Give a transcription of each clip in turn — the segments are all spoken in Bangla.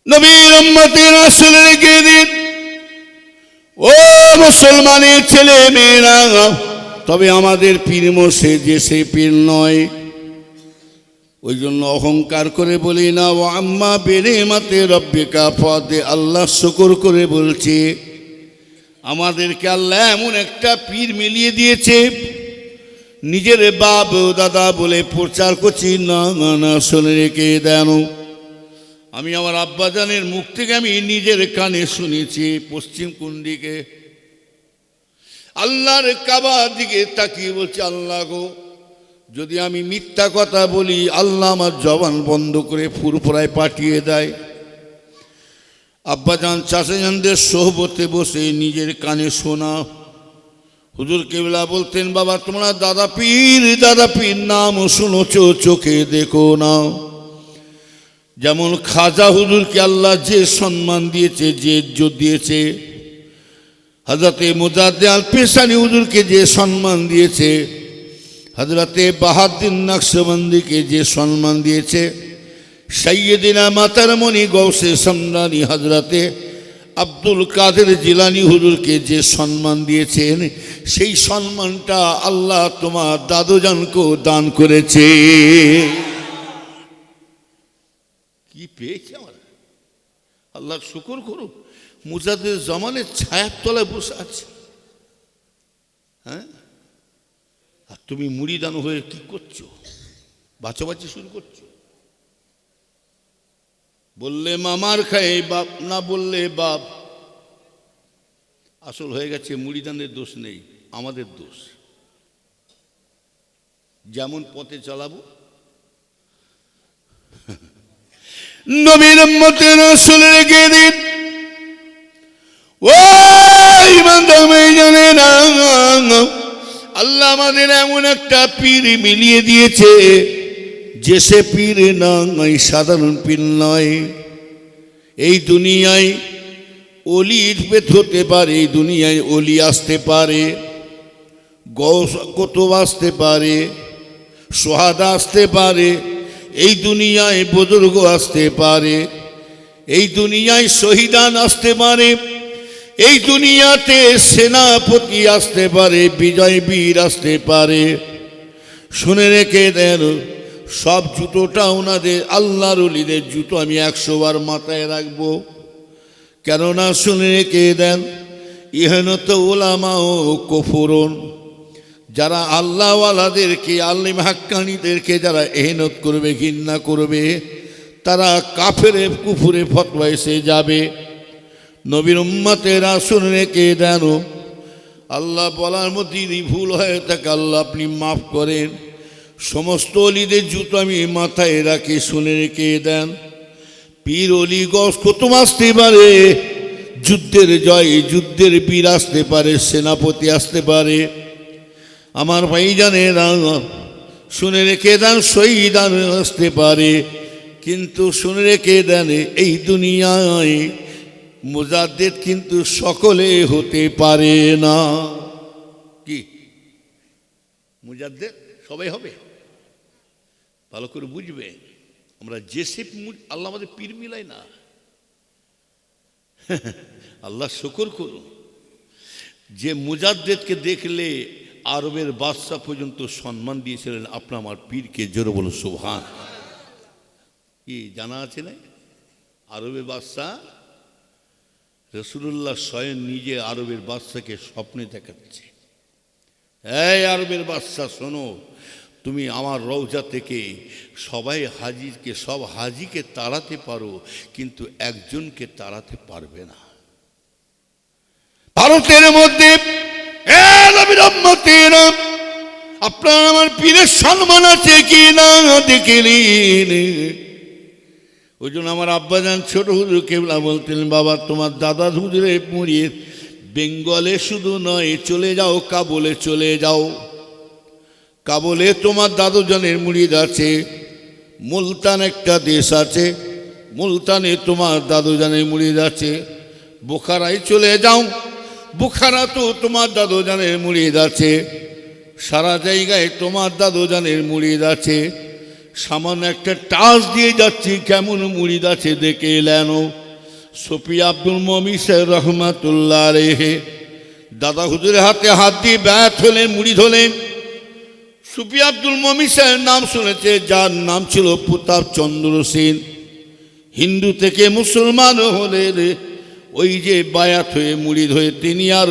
নবীর উম্মতের রাসূল রেখে দিন। ও মুসলমানের ছেলে মেয়েরা, তবে আমাদের পীর মোর্শেদ যে সেই পীর নয়। ওই জন্য অহংকার করে বলি না, ও আম্মা বিনিমাতি রাব্বিকা ফাদে, আল্লাহ শুকর করে বলছি আমাদেরকে আল্লাহ এমন একটা পীর মিলিয়ে দিয়েছে, নিজের বাপ দাদা বলে প্রচার করছি না। না, শুনে রেখে দেন, আমি আমার আব্বাজানের মুখ থেকে আমি নিজের কানে শুনেছি। পশ্চিম কোন দিকে? আল্লাহর কাবার দিকে তাকিয়ে বলছে, আল্লাহ গো, যদি আমি মিথ্যা কথা বলি আল্লাহ আমার জবান বন্ধ করে ফুরফুরায় পাঠিয়ে দেয়। আব্বাজান চাচাজানদের সোহবতে বসে নিজের কানে শোনা। হুজুর কেবলা বলতেন, বাবা তোমরা দাদা পীর নাম শুনেছ, চোখে দেখো না। যেমন খাজা হুজুরকে আল্লাহ যে সম্মান দিয়েছে, যে ইজ্জত দিয়েছে, হযরতে মুজাদ্দিদ আল পেশানি হুজুরকে যে সম্মান দিয়েছে, হযরতে বাহাউদ্দিন নকশবন্দিকে যে সম্মান দিয়েছে, সাইয়্যিদিনা মাতারমণি গৌসে সমদানি হযরতে আব্দুল কাদের জিলানী হুজুরকে যে সম্মান দিয়েছেন, সেই সম্মানটা আল্লাহ তোমার দাদুজানকেও দান করেছে। কি পেয়েছে আমরা? আল্লাহর শুকর করো। মুজাদ্দিদ জামানের ছায়ার তলায় বসে আছে। হ্যাঁ, আর তুমি মুড়িদান হয়ে কি করছো? বাছাবাছি শুরু করছো। বললে মামার খায় বাপ, না বললে বাপ। আসল হয়ে গেছে মুড়িদানের দোষ নেই, আমাদের দোষ। যেমন পথে চালাবো। নবীর উম্মতের রাসূল রেখে দিন। ও ইমানদার জানে না, আল্লাহ আমাদের এমন একটা পীর মিলিয়ে দিয়েছে, যে সে পীর নয়, সাধারণ পীর নয়। এই দুনিয়ায় অলি ইজবেত হতে পারে, এই দুনিয়ায় অলি আসতে পারে, গৌস কুতুব আসতে পারে, সোহাদা আসতে পারে, এই দুনিয়ায় বুজুর্গ আসতে পারে, এই দুনিয়ায় শহীদান আসতে পারে, এই দুনিয়াতে সেনাপতি আসতে পারে, বিজয় বীর আসতে পারে। শুনে রেখে দেন, সব জুতোটা ওনাদের আল্লাহর ওলিদের জুতো আমি 100 বার মাথায় রাখবো। কেননা শুনে রেখে দেন, ইহনত উলামা ও কুফরুন, যারা আল্লাহওয়ালাদেরকে, আল্লিম হাক্কানিদেরকে যারা এহনত করবে, ঘৃণা করবে, তারা কাফেরে কুফুরে ফতোয়া এসে যাবে। নবীর উম্মতের রাসূল রেখে দেন, আল্লাহ বলার মধ্যে ভুল হয়ে থাকে আল্লাহ আপনি মাফ করেন। সমস্ত অলিদের জুতো আমি মাথায় রাখি। শুনে রেখে দেন, পীর অলি গস কুতুব আসতে পারে, যুদ্ধের জয় যুদ্ধের বীর আসতে পারে, সেনাপতি আসতে পারে। আমার ভাই জানেরা, শুনে রেখে দেন, শহীদান আসতে পারে। কিন্তু শুনে রেখে দেন, এই দুনিয়ায় মুজাদ্দিদ কিন্তু সকলে হতে পারে না। কি মুজাদ্দিদ সবাই হবে? ভালো করে বুঝবে, আমরা যেসে আল্লাহ আমাদের পীর মিলাই না। আল্লাহ শুকর করুন যে মুজাদ্দিদকে দেখলে আরবের বাদশা পর্যন্ত সম্মান দিয়েছিলেন। আপনার আমার পীরকে জোরে বলো সুবহান। কি জানা আছে না? আরবের বাদশা রাসূলুল্লাহ স্বয়ং নিজে আরবের বাদশাকে স্বপ্নে দেখাচ্ছে, এই আরবের বাদশা শোনো, তুমি আমার রওজা থেকে সব হাজিকে তাড়াতে পারো, কিন্তু একজনকে তাড়াতে পারবে না। ভারতের মধ্যে আপনার আমার পীরের সম্মান আছে কি না দেখে নিন। ওই জন্য আমার আব্বাজান ছোট হুজুর কেবলা বলতেন, বাবা তোমার দাদা হুজুরের মুড়িয়ে বেঙ্গলে শুধু নয়, চলে যাও কাবুলে, চলে যাও। কাবুলে তোমার দাদুজানের মুরিদ আছে। মুলতান একটা দেশ আছে, মুলতানে তোমার দাদুজানের মুরিদ আছে। বুখারায় চলে যাও, বুখারা তো তোমার দাদুজানের মুরিদ আছে। সারা জায়গায় তোমার দাদুজানের মুরিদ আছে। সামান্য একটা টাচ দিয়ে যাচ্ছি, কেমন মুরিদ আছে দেখে এলেন। শফি আব্দুল মমিন সাহেব রহমাতুল্লাহ আলাইহি দাদা হুজুরের হাতে হাত দিয়ে ব্যাত হলেন, মুরিদ হলেন। শফি আব্দুল মমিন সাহেব নাম শুনেছে, যার নাম ছিল প্রতাপ চন্দ্র সেন। হিন্দু থেকে মুসলমান হলেন, ওই যে বায়াত হয়ে মুরিদ হয়ে তিনি আর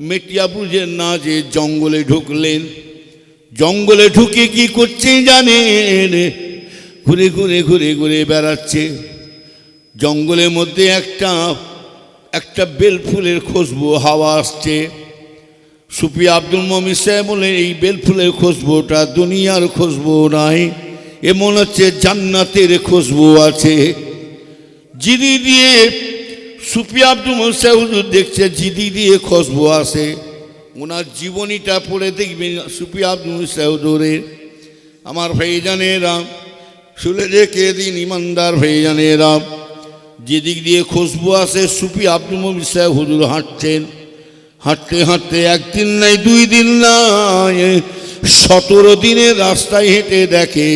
মেটিয়া বুঝেন না যে জঙ্গলে ঢুকলেন। জঙ্গলে ঢুকে কি করছে জানেন? ঘুরে ঘুরে ঘুরে ঘুরে বেড়াচ্ছে। জঙ্গলের মধ্যে একটা বেলফুলের খুশবু হাওয়া আসছে। শফি আব্দুল মমিন সাহেব বলেন, এই বেলফুলের খুশবুটা দুনিয়ার খুশবু নাই, এ মনে হচ্ছে জান্নাতের খুশবু আছে। জিদি দিয়ে শফি আব্দুল মমিন সাহেব হুজুর দেখছে জিদি দিয়ে খুশবু আসে। ওনার জীবনীটা পড়ে দেখবেন শফি আব্দুল মমিন সাহেব হুজুরের। আমার ভাইজানেরা শুনে রেখে দিন, ইমানদার ভাইজানেরা, যেদিক দিয়ে খুশবু আসে শফি আব্দুল মমিন সাহেব হুজুর হাঁটছেন। হাঁটতে হাঁটতে একদিন নাই, 2 দিন নাই, 17 দিনের রাস্তায় হেঁটে দেখে,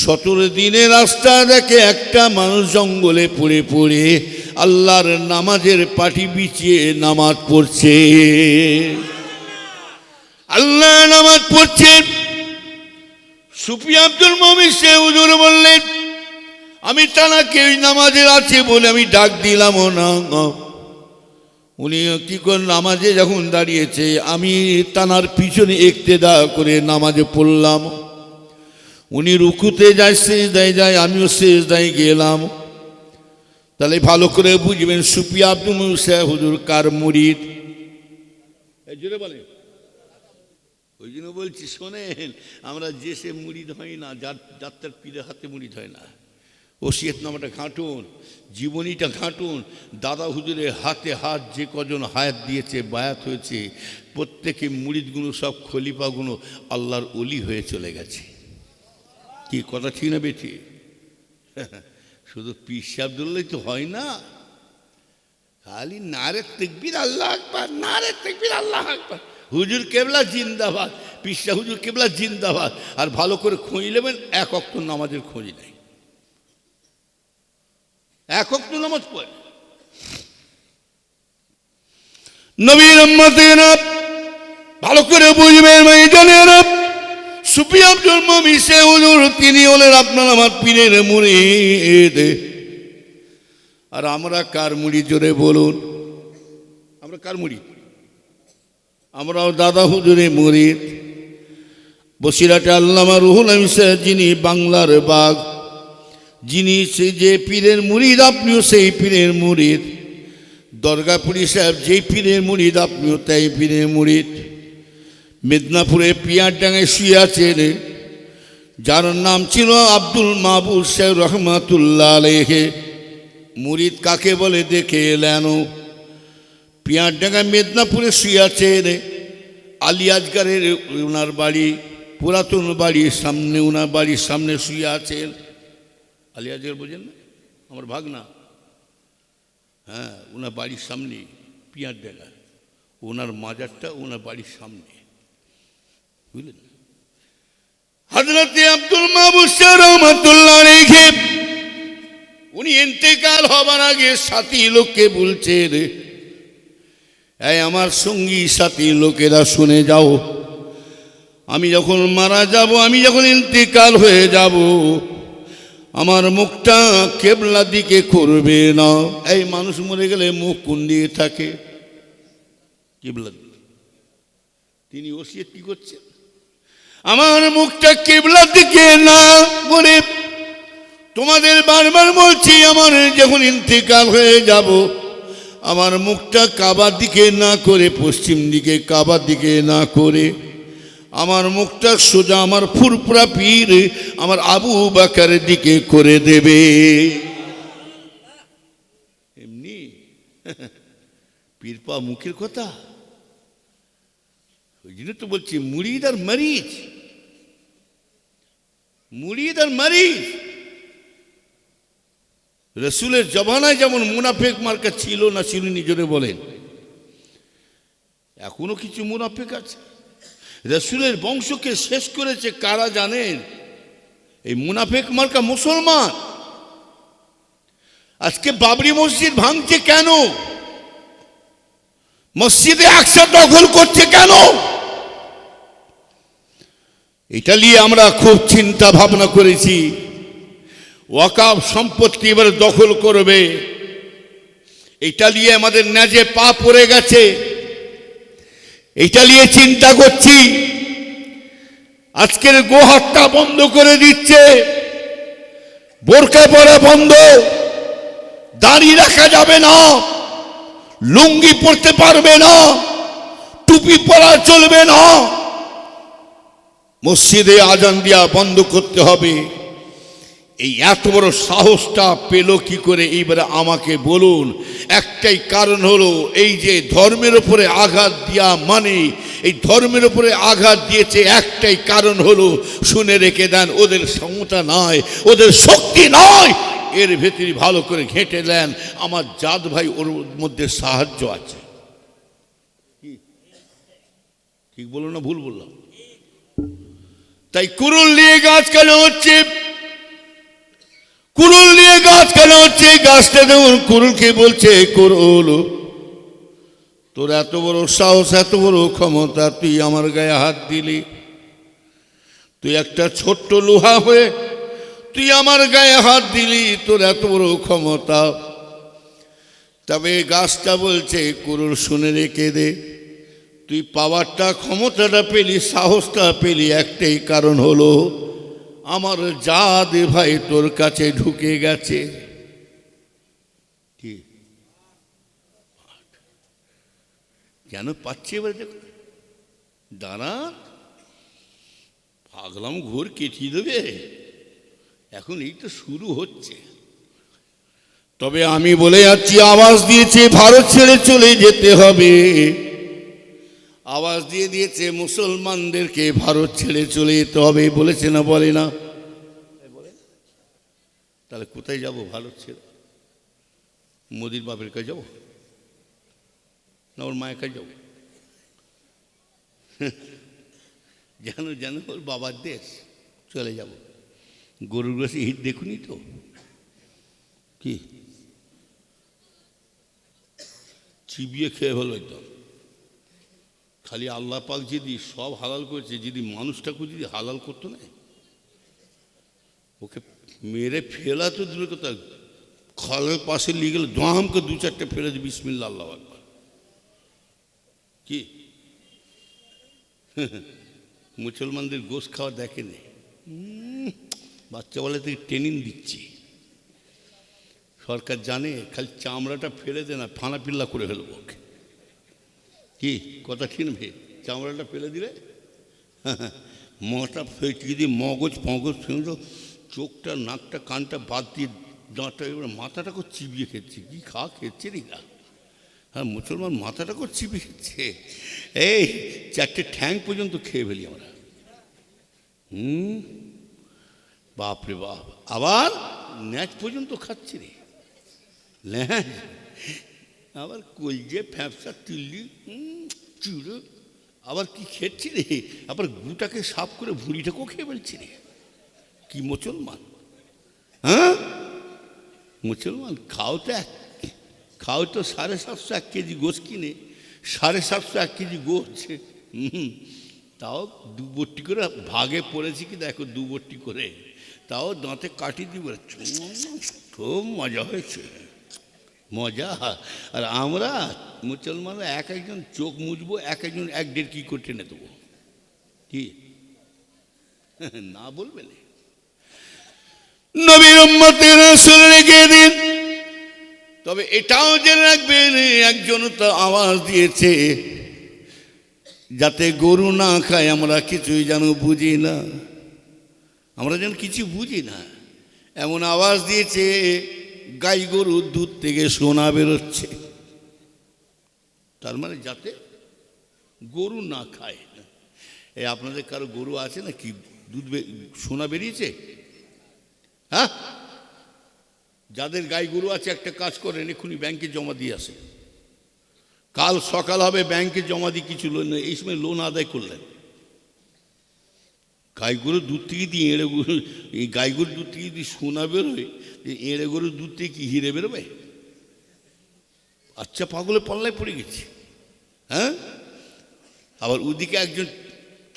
17 দিনের রাস্তা দেখে একটা মানুষ জঙ্গলে পড়ে পড়ে আল্লাহর নামাজের পাটি বিছিয়ে নামাজ পড়ছে। আল্লাহ নামাজ পড়ছে। শফি আব্দুল মমিন সাহেব হুজুর বললেন, আমি তানাকে ওই নামাজের আছে বলে আমি ডাক দিলাম না। উনি কি করে নামাজে যখন দাঁড়িয়েছে, আমি তানার পিছনে ইক্তেদা করে নামাজে পড়লাম। উনি রুকুতে যায়, সিজদায় যায়, আমিও সিজদায় গেলাম। তাহলে ভালো করে বুঝবেন শফি আব্দুল মমিন সাহেব হুজুর কার মুরিদ। জোরে বলেন। ওই জন্য বলছি শোনেন, আমরা যে সে মুরিদ হয় না, যাত্রার পীরের হাতে মুরিদ হয় না। ওসিয়তনামাটা ঘাঁটুন, জীবনীটা ঘাঁটুন। দাদা হুজুরের হাতে হাত যে কজন হায়াত দিয়েছে, বায়াত হয়েছে, প্রত্যেকে মুরিদগুলো সব খলিফাগুলো আল্লাহর ওলি হয়ে চলে গেছে। কি কথা ঠিক না বেঠি? শুধু পীর সাহেব ধরলেই তো হয় না, খালি নারে তাকবীর আল্লাহু আকবার, নারে তাকবীর আল্লাহু আকবার, হুজুর কেবলা জিন্দাবাদ, পীর সাহেব হুজুর কেবলা জিন্দাবাদ। আর ভালো করে খোঁজ নেবেন, 1 ওয়াক্ত নামাজের খোঁজ নেই, 1 ওয়াক্ত নামাজ পড়ে। নবীর উম্মতেরা ভালো করে বুঝবেন ভাইজানেরা, শফি আব্দুল মমিন সাহেব হুজুর তিনি হলেন আপনার আমার পীরের মুরিদ। আর আমরা কার মুরিদ জোরে বলুন? আমরা কার মুরিদ? আমরাও দাদা হুজুরের মুরিদ। বসিরহাটে আল্লামা রুহুল আমিন সাহেব, যিনি বাংলার বাঘ, যিনি যে পীরের মুরিদ আপনিও সেই পীরের মুরিদ। দরগাপুরি সাহেব যেই পীরের মুরিদ আপনিও তাই পীরের মুরিদ। মেদিনীপুরে পিয়ারডাঙ্গায় শুয়ে আছেন যার নাম ছিল আব্দুল মাহবুব সাহেব রহমাতুল্লাহ আলাইহি। মুরিদ কাকে বলে দেখে এলেন। পিয়ারডাঙ্গা মেদিনীপুরে শুয়ে আছেন, আলিয়াজগারের ওনার বাড়ি, পুরাতন বাড়ির সামনে, ওনার বাড়ির সামনে শুয়ে আছেন। আলিয়াজগার বোঝেন না? আমার ভাগনা, হ্যাঁ, ওনার বাড়ির সামনে পিয়ারডাঙ্গা, ওনার মাজারটা ওনার বাড়ির সামনে, বুঝলেন? হযরতে আব্দুল মাহবুব সাহেব রহমাতুল্লাহ আলাইহি উনি ইন্তেকাল হবার আগে সাথী লোককে বলছেন, এই আমার সঙ্গী সাথী লোকেরা শুনে যাও, আমি যখন মারা যাব, আমি যখন ইন্তেকাল হয়ে যাব, আমার মুখটা কেবলা দিকে করবে না। এই মানুষ মরে গেলে মুখ কোন দিকে থাকে? কেবলা দিকে। তিনি ওসিয়ত কি করছেন? আমার মুখটা কেবলা দিকে না করে, তোমাদের বারবার বলছি, আমার যখন ইন্তেকাল হয়ে যাব, আমার মুখটা কাবার দিকে না করে, পশ্চিম দিকে কাবার দিকে না করে, আমার মুখটা সোজা আমার ফুরফুরা পীর আমার আবু বকরের দিকে করে দেবে। এমনি পীর পা মুখের কথা। ওই জন্য তো বলছি মুরিদ আর মরিদ, মুরিদ আর মরিদ। রসুলের জমানায় যেমন মুনাফেক মার্কা ছিল না, ছিল নিজরে বলেন, এখনো কিছু মুনাফেক আছে। রসুলের বংশকে শেষ করেছে কারা জানেন? এই মুনাফিক মার্কা মুসলমান আজকে বাবরি মসজিদ ভাঙছে কেন? মসজিদে আকসা দখল করছে কেন? এটা নিয়ে আমরা খুব চিন্তা ভাবনা করেছি। ওয়াকাফ সম্পত্তি এবার দখল করবে, এটা নিয়ে আমাদের ন্যাজে পা পড়ে গেছে। এটা নিয়ে চিন্তা করছি। আজকের গোহত্যা বন্ধ করে দিচ্ছে, বোরকা পরা বন্ধ, দাড়ি রাখা যাবে না, লুঙ্গি পরতে পারবে না, টুপি পরা চলবে না, মসজিদে আজান দিয়া বন্ধ করতে হবে। এই এত বড় সাহসটা পেল কি করে? এইবারে আমাকে বলুন। একটাই কারণ হলো এই যে ধর্মের উপরে আঘাত দিয়া, মানে এই ধর্মের উপরে আঘাত দিয়েছে একটাই কারণ হলো, শুনে রেখে দেন, ওদের ক্ষমতা নয়, ওদের শক্তি নয়, এর ভেতরে ভালো করে ঘেঁটে দেন। আমার জাত ভাই ওর মধ্যে সাহায্য আছে। ঠিক বললো না ভুল বললাম? তাই কুরুল নিয়ে গাছ কেন হচ্ছে? কুরুল নিয়ে গাছ কেন হচ্ছে? গাছটা দেখুন কুরুলকে বলছে, কুরুল তোর এত বড় সাহস, এত বড় ক্ষমতা, তুই আমার গায়ে হাত দিলি। তুই একটা ছোট্ট লোহা হয়ে তুই আমার গায়ে হাত দিলি, তোর এত বড় ক্ষমতা। তবে গাছটা বলছে, কুরুল শুনে রেখে দে, তুই পাওয়ারটা, ক্ষমতাটা পেলি, সাহসটা পেলি একটাই কারণ হলো আমার জাদ ভাই তোর কাছে ঢুকে গেছে। কি কেন পাচ্ছি এবার দেখো, দাঁড়া, পাগলাম ঘোর কেটিয়ে দেবে, এখন এই তো শুরু হচ্ছে। তবে আমি বলে যাচ্ছি, আওয়াজ দিয়েছে ভারত ছেড়ে চলে যেতে হবে, আওয়াজ দিয়ে দিয়েছে মুসলমানদেরকে ভারত ছেড়ে চলে যেতে হবে, বলেছে না বলে না? তাহলে কোথায় যাব ভারত ছেড়ে? মোদির বাপের কাছে যাব না ওর মায়ের কাছে যাব? যেন যেন ওর বাবার দেশ চলে যাব। গরুর গাছে হিট দেখুনি তো? কি চিবিয়ে খেয়ে হলো একদম। খালি আল্লাহ পাক যদি সব হালাল করেছে, যদি মানুষটাকে যদি হালাল করতো না, ওকে মেরে ফেলা তো দূরের কথা, খালের পাশে নিয়ে গেলে দামকে দু চারটে ফেলে দিই, বিসমিল্লাহ আল্লাহু আকবার। কি মুসলমানদের গোশ খাওয়া দেখেনি? বাচ্চা বলে থেকে ট্রেনিং দিচ্ছি, সরকার জানে, খালি চামড়াটা ফেলে দে না, ফানা পিল্লা করে ফেলবো ওকে। কি কথা ঠিক নেই? চামড়াটা ফেলে দিলে মাটা যদি মগজ ফগজ ফেলতো, চোখটা, নাকটা, কানটা বাদ দিয়ে দাঁতটা, এবার মাথাটাকেও চিবিয়ে খেচ্ছে। কি খাওয়া খেচ্ছে রে গা? হ্যাঁ, মুসলমান মাথাটাকেও চিবিয়ে খেচ্ছে। এই চারটে ঠ্যাং পর্যন্ত খেয়ে ফেলি আমরা। বাপরে বাপ, আবার ন্যাচ পর্যন্ত খাচ্ছি রে, ল্যাচ, আবার কলজে, ফ্যাপসা, তিল্লি, চুড়ো, আবার কি খেচ্ছি রে, আবার গুটাকে সাফ করে ভুঁড়িটাকেও খেয়ে ফেলছি রে। কি মুসলমান? হ্যাঁ মুসলমান, খাও তো 750 1 কেজি গোশ কিনে, 750 1 কেজি গোশ, তাও 2 বট্টি করে ভাগে পড়েছি, কি দেখো 2 বট্টি করে, তাও দাঁতে কাটি দিব, খুব মজা হয়েছে, মজা। আর আমরা মুসলমানরা এক একজন চোখ মুছবো, এক একজন 1-1.5 কি করে টেনে দেবো। কি না বলবে না? নবীর উম্মতের রাসূল রেখে দিন। তবে এটাও জেনে রাখবেন, একজন তো আওয়াজ দিয়েছে যাতে গরু না খায়। আমরা কিছুই যেন বুঝি না, আমরা যেন কিছু বুঝি না, এমন আওয়াজ দিয়েছে গাই গরুর দুধ থেকে সোনা বেরোচ্ছে। তার মানে যাতে গরু না খায়। এই আপনাদের কারো গরু আছে না কি দুধ সোনা বেরিয়েছে? হ্যাঁ, যাদের গাই গরু আছে একটা কাজ করেন, এক্ষুনি ব্যাংকে জমা দিয়ে আসে, কাল সকাল হবে ব্যাংকে জমা দিয়ে কিছু লোন, এই সময় লোন আদায় করলেন, গাই গরুর দুধ থেকে দিয়ে এঁড়ে গরু, এই গাই গরুর দুধ থেকে যদি সোনা বেরোয়, এঁড়ে গরুর দুধ থেকে কি হিরে বেরোবে? আচ্ছা, পাগলে পাল্লায় পড়ে গেছে। হ্যাঁ, আবার ওদিকে একজন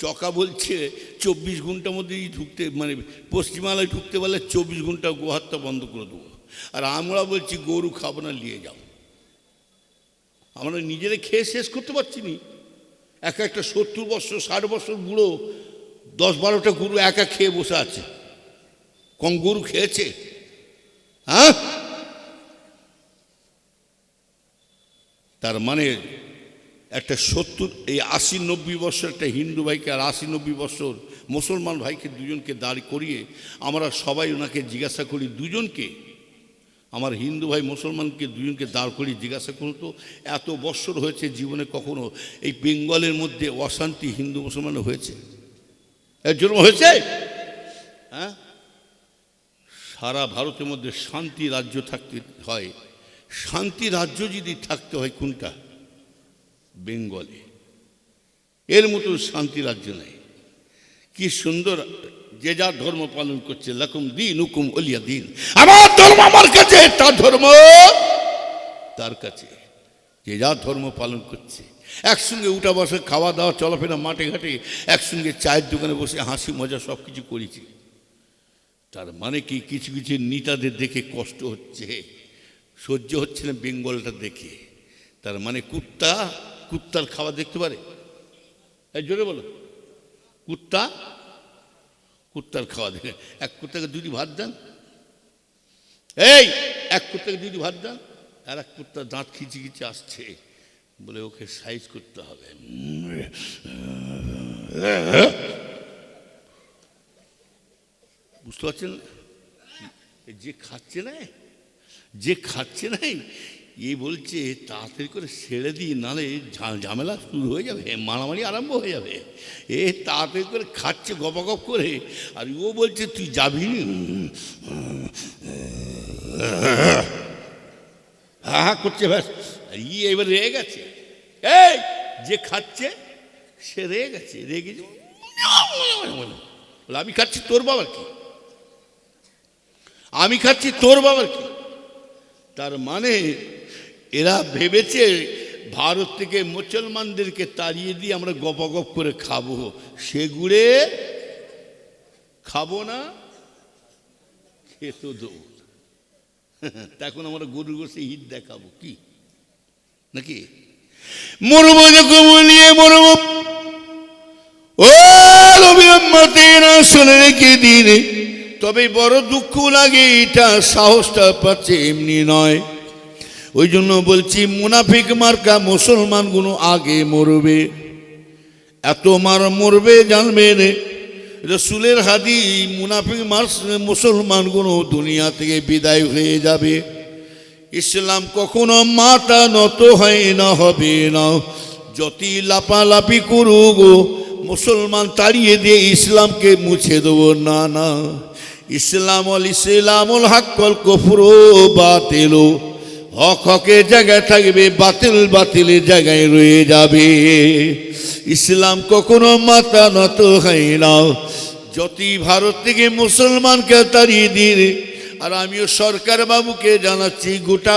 চকা বলছে 24 ঘন্টার মধ্যে ঢুকতে, মানে পশ্চিমালয় ঢুকতে পারলে 24 ঘন্টা গোহাত্তা বন্ধ করে দেবো। আর আমরা বলছি গরু খাবো না, নিয়ে যাও। আমরা নিজেরা খেয়ে শেষ করতে পারছি নি। একটা 70 বছর 60 বছর বুড়ো 10-12টা গরু একা খেয়ে বসে আছে। কম গরু খেয়েছে? হ্যাঁ, তার মানে একটা 80-90 বছর একটা হিন্দু ভাইকে আর 80-90 বছর মুসলমান ভাইকে, দুজনকে দাঁড় করিয়ে আমরা সবাই ওনাকে জিজ্ঞাসা করি, দুজনকে, আমার হিন্দু ভাই মুসলমানকে দুজনকে দাঁড় করিয়ে জিজ্ঞাসা করুন তো, এত বছর হয়েছে জীবনে কখনো এই বেঙ্গলের মধ্যে অশান্তি হিন্দু মুসলমান হয়েছে? এর জন্য হয়েছে? হ্যাঁ, সারা ভারতের মধ্যে শান্তি রাজ্য থাকতে হয়। শান্তি রাজ্য যদি থাকতে হয় কোনটা? বেঙ্গলে। এর মতো শান্তি রাজ্য নেই। কি সুন্দর যে যার ধর্ম পালন করছে। লাকুম দীনুকুম ওলিয়া দিন। আমার ধর্ম আমার কাছে, তার ধর্ম তার কাছে। যে যার ধর্ম পালন করছে, একসঙ্গে উঠা বসে, খাওয়া দাওয়া, চলাফেরা, মাঠে ঘাটে একসঙ্গে, চায়ের দোকানে বসে হাসি মজা সব কিছু করেছি। তার মানে কি, কিছু কিছু নেতাদের দেখে কষ্ট হচ্ছে, সহ্য হচ্ছে না বেঙ্গলটা দেখে। তার মানে কুত্তার খাওয়া দেখতে পারে? এই জোরে বলো, কুত্তার খাওয়া দেখে। এক কুত্তাকে দুটি ভাত দেন, এই এক কুত্তাকে দুটি ভাত দেন, আর এক কুত্তা দাঁত খিচি খিচি আসছে, বলে ওকে সাইজ করতে হবে। বুঝতে পারছেন? যে খাচ্ছে না এই বলছে তাড়াতাড়ি করে ছেড়ে দিই, নাহলে ঝামেলা শুরু হয়ে যাবে, মারামারি আরম্ভ হয়ে যাবে। তাড়াতাড়ি করে খাচ্ছে গপাগপ করে, আর ও বলছে তুই যাবি, হা করছে, ব্যাস। এবার রেগে গেছে। এই যে খাচ্ছে সে রেগে গেছে, আমি খাচ্ছি তোর বাবার কি, আমি খাচ্ছি তোর বাবার কি। তার মানে এরা ভেবেছে ভারত থেকে মুসলমানদেরকে তাড়িয়ে দিয়ে আমরা গপাগপ করে খাবো, সেগুড়ে খাবো না, খেতো দৌড়। তখন আমরা গরুর গোশে হিট দেখাবো কি নাকি? মরবো যখন নিয়ে মরবো, ও রবিরা শুনে রেখে দিন। তবে বড় দুঃখ লাগে, এটা সাহসটা পাচ্ছে এমনি নয়। ওই জন্য বলছি, মুনাফিক মার্কা মুসলমানগুলো আগে মরবে। এত মরবে জানবেন, রসুলের হাদিস, মুনাফিক মুসলমানগুলো দুনিয়া থেকে বিদায় হয়ে যাবে। ইসলাম কখনো মাথা নত হয় না, হবে না। যতই লাপালাপি করুক, মুসলমান তাড়িয়ে দিয়ে ইসলামকে মুছে দেবো না। ইসলামুল হাক্কল কুফরু বাতিল। হক হকের জায়গায় থাকবে, বাতিল বাতিলের জায়গায় রয়ে যাবে। ইসলাম কখনো মাথা নত হয় না। যতই ভারত থেকে মুসলমানকে তাড়িয়ে দিয়ে, আর আমিও সরকার বাবুকে জানাচ্ছি, গোটা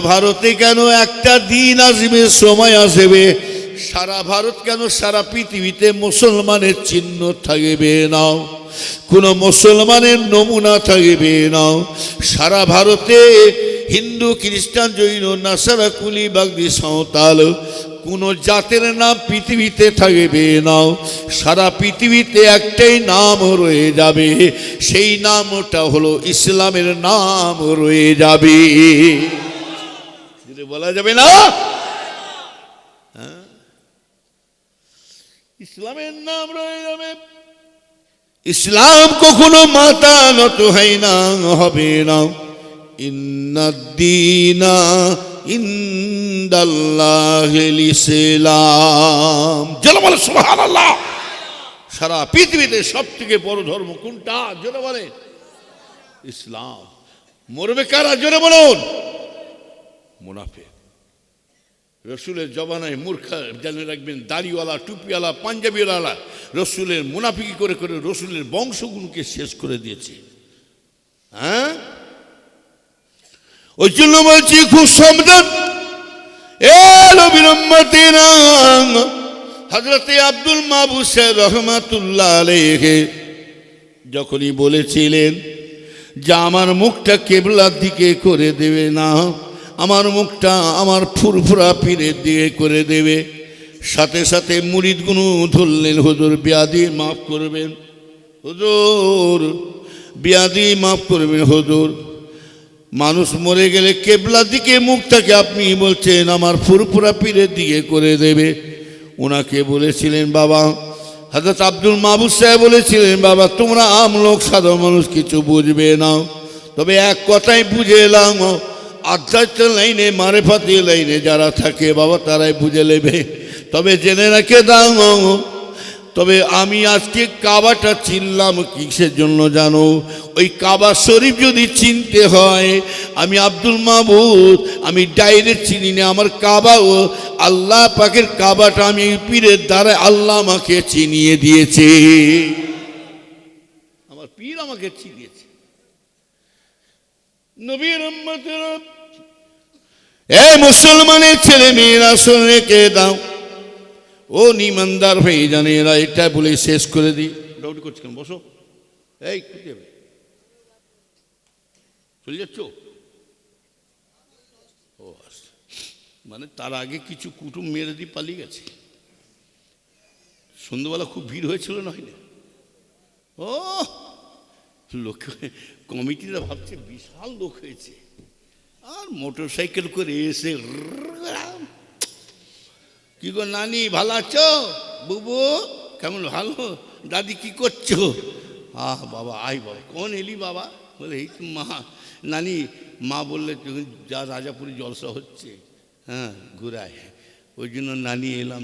ভারতে কেন একটা দিন আসবে, সময় আসবে, সারা ভারত কেন সারা পৃথিবীতে মুসলমানের চিহ্ন থাকবে না, কোনো মুসলমানের নমুনা থাকবে না। সারা ভারতে হিন্দু, খ্রিস্টান, জৈন, নাসারা, কুলি, বাগদি, সাঁওতাল কোনো জাতের নাম পৃথিবীতে থাকবে না। সারা পৃথিবীতে একটাই নাম রয়ে যাবে, সেই নামটা হলো ইসলামের নাম রয়ে যাবে। বলা যাবে না? ইসলামের নাম রয়ে যাবে। ইসলাম কখনো মাথা নত হয় না, হবে না। ইন্নাদ্দীনা ইনদাল্লাহিল ইসলাম। জোরে বলে সুবহানাল্লাহ। সারা পৃথিবীতে সবথেকে বড় ধর্ম কোনটা? জোরে বলে ইসলাম। মরবে কারা? জোরে বলুন। মুনাফিক। রসুলের জবানায় মূর্খা জেনে রাখবেন, দাড়িওয়ালা, টুপিওয়ালা, পাঞ্জাবিওয়ালা রসুলের মুনাফিকি করে করে রসুলের বংশগুলোকে শেষ করে দিয়েছে। হ্যাঁ, ওই জন্য বলছি খুব সাবধান। হযরতে আব্দুল মাহবুব সাহেব রহমাতুল্লাহ আলাইহি যখনই বলেছিলেন যে আমার মুখটা কেবলার দিকে করে দেবে না, আমার মুখটা আমার ফুরফুরা পীরের দিকে করে দেবে, সাথে সাথে মুরিদগুলো ধরলেন, হুজুর বিয়াদি মাফ করবেন, হুজুর বিয়াদি মাফ করবেন, হুজুর মানুষ মরে গেলে কেবলার দিকে মুখটাকে আপনি বলছেন আমার ফুরফুরা পীরের দিকে করে দেবে। ওনাকে বলেছিলেন বাবা, হযরত আব্দুল মাহবুব সাহেব বলেছিলেন বাবা তোমরা আম লোক সাধারণ মানুষ কিছু বুঝবে না, তবে এক কথাই বুঝে এলাম, আধ্যাত্ম লাইনে মারেফাতি লাইনে যারা থাকে বাবা তারাই বুঝে নেবে। তবে জেনে রাখে দাও, তবে আমি আজকে কাবাটা চিনলাম কিসের জন্য জানো? ওই কাবা শরীফ যদি চিনতে হয় আমি আব্দুল মাহবুব আমি ডাইরেক্ট চিনি না, আমার কাবা ও আল্লাহ পাকের কাবাটা আমি পীরের দ্বারা আল্লাহ আমাকে চিনিয়ে দিয়েছে, আমার পীর আমাকে চিনিয়েছে। নবীর উম্মতের মুসলমানের ছেলে মেয়েরা শুনে কে দাও, ও নিমানদার ভাই জানে এরা এটা বলে শেষ করে দিই। ডাউটি করছি কেন? বসো, এই চলে যাচ্ছ? ও মানে তার আগে কিছু কুটুম মেরে দিয়ে পালিয়ে গেছে। সন্ধ্যাবেলা খুব ভিড় হয়েছিল না, হয়নি? ও লোক কমিটিরা ভাবছে বিশাল লোক হয়েছে, আর মোটর সাইকেল করে এসে কি গো নানি ভালো আছো? বুবু কেমন? ভালো। দাদি কি করছো? আহ বাবা আয় বাবা। কোন এলি বাবা? বলে এই মা। নানি মা বললে যা রাজাপুরি জলসা হচ্ছে, হ্যাঁ ঘুরায়, ওই জন্য নানি এলাম।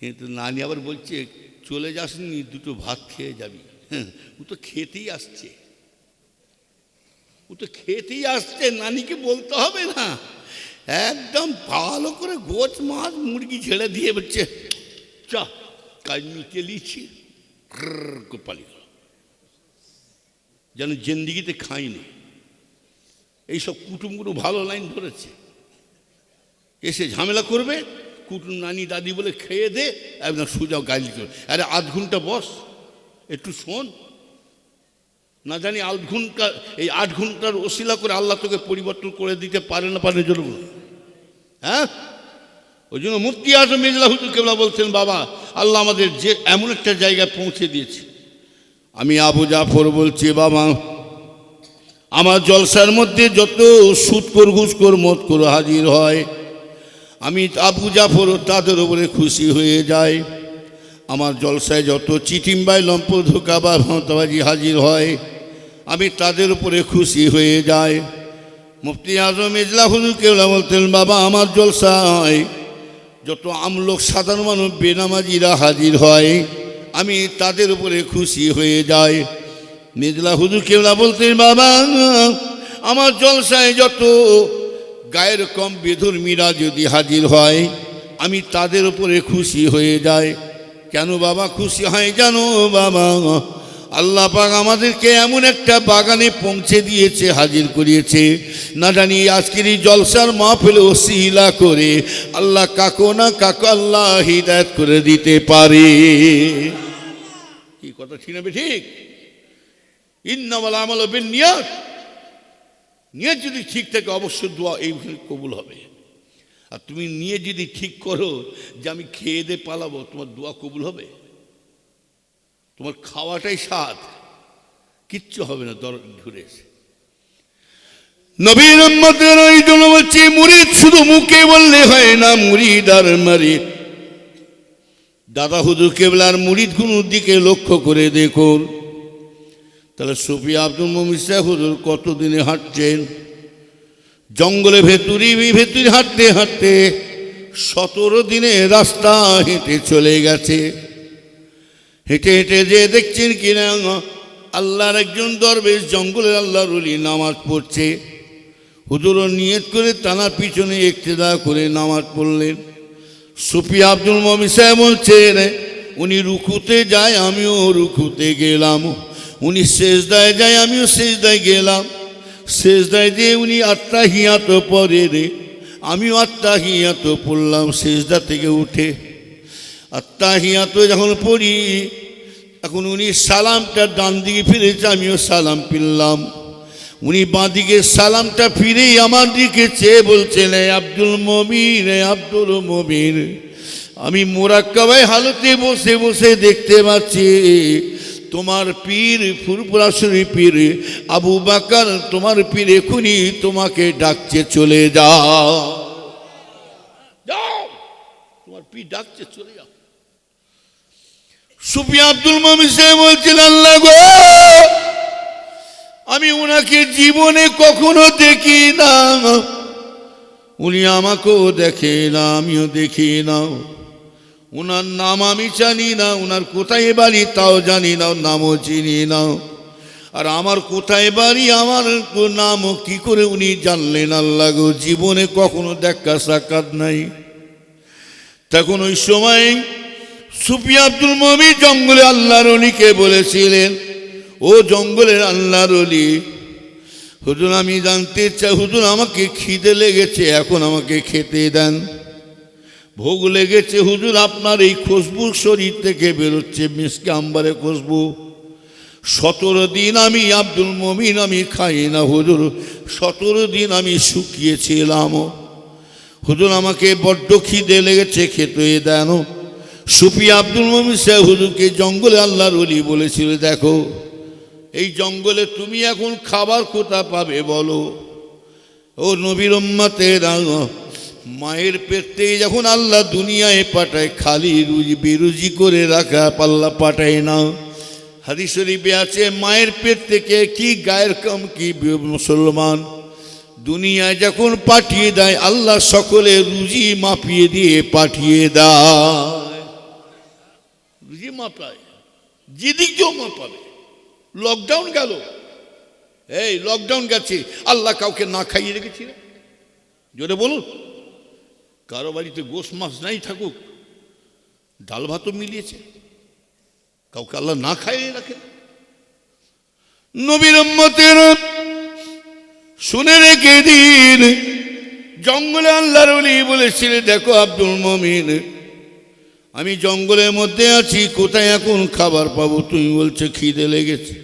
কিন্তু নানি আবার বলছে চলে যাসনি, দুটো ভাত খেয়ে যাবি। হ্যাঁ, ও তো খেতেই আসছে, ও তো খেতেই আসছে, নানিকে বলতে হবে না। একদম ভালো করে গোছ মাছ মুরগি ছেড়ে দিয়ে বলছে চা কাজ মিটে লিছি, পালিয়ে গেল, যেন জিন্দিগিতে খাইনি। এইসব কুটুমগুলো ভালো লাইন ধরেছে, এসে ঝামেলা করবে, কুটুম নানি দাদি বলে খেয়ে দে, একদম সোজা গালি করে। আরে আধ ঘন্টা বস, একটু শোন, না জানি আধ ঘন্টা, এই 8 ঘন্টার ওসিলা করে আল্লাহ তোকে পরিবর্তন করে দিতে পারে না পারে জন্য। হ্যাঁ, ওই জন্য মুফতি আজম মির্জা হুজুর কেবলা বলছেন বাবা আল্লাহ আমাদের যে এমন একটা জায়গায় পৌঁছে দিয়েছে। আমি আবু জাফর বলছি বাবা, আমার জলসার মধ্যে যত সুদখোর ঘুষখোর মদখোর হাজির হয়, আমি আবু জাফর তাদের উপরে খুশি হয়ে যাই। আমার জলসায় যত চিটিম্বাই লম্প ধোকা বা ভন্তবাজি হাজির হয়, আমি তাদের উপরে খুশি হয়ে যাই। মুফতি আজম মির্জা হুজুর কেবলা বলতেন বাবা আমার জলসায় যত আমলোক সাধারণ মানুষ বেনামাজিরা হাজির হয়, আমি তাদের উপরে খুশি হয়ে যাই। মির্জা হুজুর কেবলা বলতেন বাবা আমার জলসায় যত গায়ের কম বেধর্মীরা যদি হাজির হয়, আমি তাদের উপরে খুশি হয়ে যাই। কেন বাবা খুশি হয় জানো বাবা? আল্লাহ পাক আমাদেরকে এমন একটা বাগানে পৌঁছে দিয়েছে, হাজির করিয়েছে, না জানি আজকের এই জলসার মাহফিল ওসিলা করে আল্লাহ কাকো না কাকো আল্লাহ হিদায়াত করে দিতে পারে। কি কথা ঠিক না ঠিক? ইন্নামাল আমালু বিন্নিয়াত, নিয়ত যদি ঠিক থাকে অবশ্যই দোয়া এইভাবে কবুল হবে। আর তুমি নিয়ে যদি ঠিক করো যে আমি খেয়ে দে পালাবো, তোমার দোয়া কবুল হবে? তোমার খাওয়াটাই স্বাদ, কিচ্ছু হবে না দর ঘুরে এসে। নবীর উম্মতের ওই জন্য বলছি মুরিদ শুধু মুখে বললে হয় না, মুরিদ আর মারিদ। দাদা হুজুর কেবলার মুরিদগুলোর দিকে লক্ষ্য করে দেখুন, তাহলে সুফি আব্দুল মুমিন সাহেব হুজুর কতদিনে হাঁটছেন? জঙ্গলে ভেতুরি ভেতুরি হাঁটতে হাঁটতে 17 দিনে রাস্তা হেঁটে চলে গেছে। হেঁটে হেঁটে যে দেখছেন কিনা আল্লাহর একজন দরবেশ জঙ্গলের আল্লাহর ওলি নামাজ পড়ছে, হুজুরও নিয়ত করে তানার পিছনে ইক্তেদা করে নামাজ পড়লেন। সুফি আব্দুল মুমিন সাহেব বলছেন উনি রুকুতে যায় আমিও রুকুতে গেলাম, উনি সেজদায় যায় আমিও সেজদায় গেলাম, সেজদায় দিয়ে উনি আত্তাহিয়াত পড়ে রে আমিও আত্তাহিয়াত পড়লাম। সেজদা থেকে উঠে আত্তাহিয়াত যখন পড়ি এখন উনি সালামটা ডান দিকে ফিরেছে আমিও সালাম ফিরলাম, উনি বাঁ দিকে সালামটা ফিরেই আমার দিকে চেয়ে বলছেন আব্দুল মুমিন আব্দুল মুমিন আমি মোরাক্কাবায় হালতে বসে বসে দেখতে পাচ্ছি তোমার পীর ফুরফুরা শরীফ পীর আবু বকর তোমার পীর এখনই তোমাকে ডাকছে চলে যাও, যাও তোমার পীর ডাকছে চলে যাও। সুফি আব্দুল মুমিন সাহেব বলছেন আল্লাহ গো আমি ওনাকে জীবনে কখনো দেখি না, উনি আমাকেও দেখে না আমিও দেখি না, ওনার নাম আমি জানি না, ওনার কোথায় বাড়ি তাও জানি না, নামও চিনি না, আর আমার কোথায় বাড়ি আমার নামও কি করে উনি জানলেন আল্লাহ গো, জীবনে কখনো দেখা সাক্ষাৎ নাই। তখন ওই সময় সুফি আব্দুল মুমিন জঙ্গলে আল্লাহর ওলিকে বলেছিলেন ও জঙ্গলের আল্লাহর ওলি হুজুর আমি জানতে চাই হুজুর আমাকে খিদে লেগেছে এখন আমাকে খেতে দেন, ভোগ লেগেছে হুজুর আপনার এই খুশবু শরীর থেকে বেরোচ্ছে মিসকে আম্বারে খুশবু, 17 দিন আমি আব্দুল মুমিন আমি খাই না হুজুর, 17 দিন আমি শুকিয়েছিলাম হুজুর আমাকে বড্ড খিদে লেগেছে খেতে দেন। সুফি আব্দুল মুমিন সাহেব হুজুরকে জঙ্গলে আল্লাহর ওলি বলেছিল দেখো এই জঙ্গলে তুমি এখন খাবার কোথা পাবে বলো, ও নবীর উম্মতেরা মায়ের পেট থেকে যখন আল্লাহ দুনিয়ায় পাঠায় খালি রুজি বেরুজি করে রাখা পাল্লা পাঠায় না, হাদিস শরীফে আছে মায়ের পেট থেকে কি গায়ের কম কি মুসলমান দুনিয়ায় যখন পাঠিয়ে দেয় আল্লাহ সকলে রুজি মাপিয়ে দিয়ে পাঠিয়ে দেয়, রুজি মাপায় যেদিক যেও মাপাবে। লকডাউন গেল এই লকডাউন গেছে আল্লাহ কাউকে না খাইয়ে রেখেছিল জোরে বলুন, কারো বাড়িতে গোশ মাছ নাই থাকুক ডাল ভাতও মিলিয়েছে, কাউকে আল্লাহ না খাইয়ে রাখে। নবীর উম্মতের শুনে রেখে দিন জঙ্গলে আল্লাহর ওলি বলেছিলেন দেখো আব্দুল মুমিন আমি জঙ্গলের মধ্যে আছি কোথায় এখন খাবার পাবো, তুমি বলছো খিদে লেগেছে,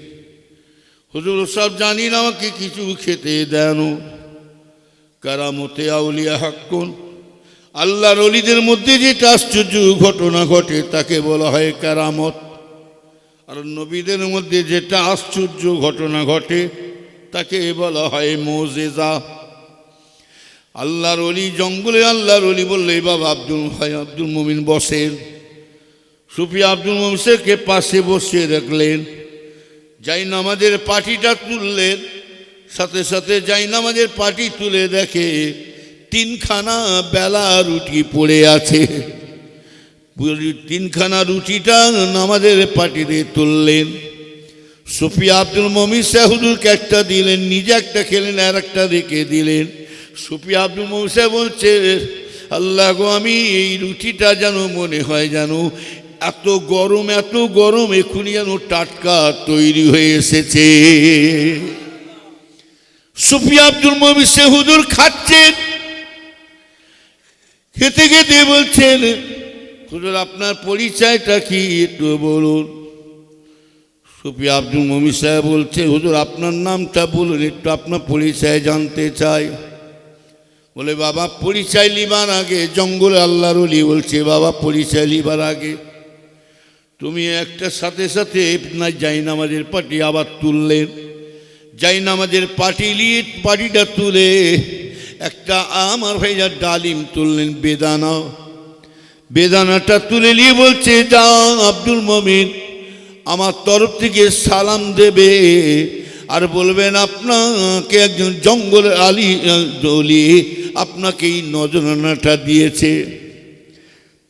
হুজুর সব জানি না আমাকে কিছু খেতে দেন। কারামতে আউলিয়া হাক্কুন আল্লাহর ওলিদের মধ্যে যেটা আশ্চর্য ঘটনা ঘটে তাকে বলা হয় কারামত, আর নবীদের মধ্যে যেটা আশ্চর্য ঘটনা ঘটে তাকে বলা হয় মুজিজা। আল্লাহর ওলি জঙ্গলে আল্লাহর ওলি বললে বাবা আব্দুল মুমিন বসেন, সুফি আব্দুল মুমিন কে পাশে বসিয়ে রাখলেন, যাই নামাজের পাটিটা তুললেন, সাথে সাথে যাই নামাজের পাটি তুলে দেখে 3খানা বেলা রুটি পড়ে আছে, 3খানা রুটিটা নামাজের পাটিতে তুললেন। সুফি আব্দুল মুমিন হুজুরকে একটা দিলেন, নিজে একটা খেলেন আর একটা রেখে দিলেন। সুফি আব্দুল মুমিন বলছে আল্লাহ গো আমি এই রুটিটা যেন মনে হয় যেন এত গরম এখনই যেন টাটকা তৈরি হয়ে এসেছে। সুফি আব্দুল মুমিন হুজুর খাচ্ছেন, খেতে খেতে বলছেন হুজুর আপনার পরিচয়টা কি একটু বলুন। সুফি আব্দুল মুমিন সাহেব বলছে হুজুর আপনার নামটা বলুন একটু আপনার পরিচয় জানতে চাই। বলে বাবা পরিচয় লিবার আগে জঙ্গলে আল্লাহর ওলি বলছে বাবা পরিচয় লিবার আগে তুমি একটা সাথে সাথে না যাই নামাজের পাটি আবার তুললেন, যাই নামাজের পাটি নিয়ে পাটিটা তুলে একটা আমার ভাইয়া ডালিম তুললেন, বেদানাটা তুলে নিয়ে বলছে যা আব্দুল মুমিন আমার তরফ থেকে সালাম দেবে আর বলবেন আপনাকে একজন জঙ্গলের আলী আপনাকে এই নজরানাটা দিয়েছে।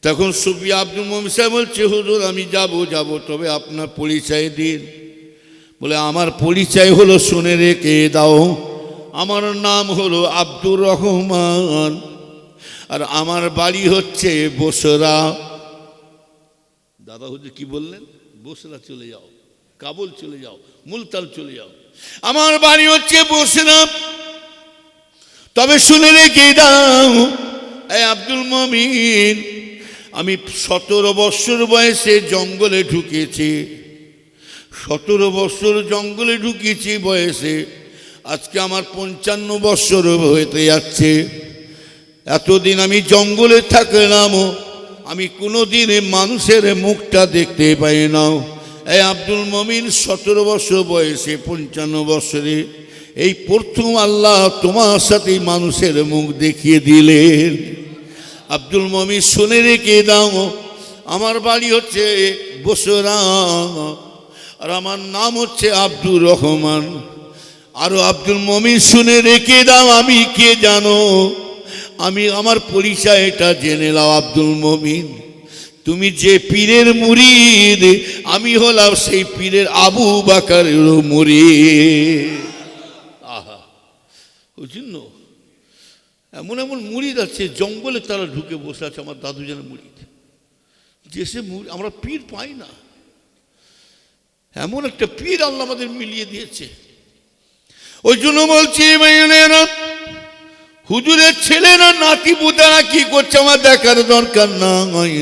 তখন সুফি আব্দুল মুমিন সাহেব বলছে হুজুর আমি যাব তবে আপনার পরিচয় দিন। বলে আমার পরিচয় হলো শুনে রেখে দাও আমার নাম হলো আব্দুর রহমান, আর আমার বাড়ি হচ্ছে বসরা। দাদা হুজুর কি বললেন? বসরা চলে যাও, কাবুল চলে যাও, মুলতান চলে যাও, আমার বাড়ি হচ্ছে বসরা। তবে শুনে রেখে দাও, এই আব্দুল মমিন, আমি 17 বছর বয়সে জঙ্গলে ঢুকেছি, 17 বছর জঙ্গলে ঢুকেছি বয়সে, আজকে আমার 55 বছর হতে যাচ্ছে। এতদিন আমি জঙ্গলে থাকলাম, আমি কোনোদিন মানুষের মুখটা দেখতে পাই না। এই আব্দুল মমিন 17 বছর বয়সে 55 বছরে এই প্রথম আল্লাহ তোমার সাথে মানুষের মুখ দেখিয়ে দিলেন। আব্দুল মমিন শুনে রেখে দাও, আমার বাড়ি হচ্ছে বসরা, আর আমার নাম হচ্ছে আব্দুর রহমান। আরো আব্দুল মমিন শুনে রেখে দাও, আমি কে জানো? আমি আমার পরিচয়টা জেনে নাও আব্দুল মমিন। তুমি যে পীরের মুরিদ, আমি হলাম সেই পীরের আবু বাকারের মুরিদ। আহা, ওই জন্য এমন এমন মুরিদ আছে জঙ্গলে, তারা ঢুকে বসে আছে, আমার দাদু জানের মুরিদ। যে সে আমরা পীর পাই না, এমন একটা পীর আল্লাহ আমাদের মিলিয়ে দিয়েছে। ওই জন্য বলছি ভাইয়েরা, হুজুরের ছেলেরা নাতি পুতারা কি করছে আমার দেখার দরকার নাই।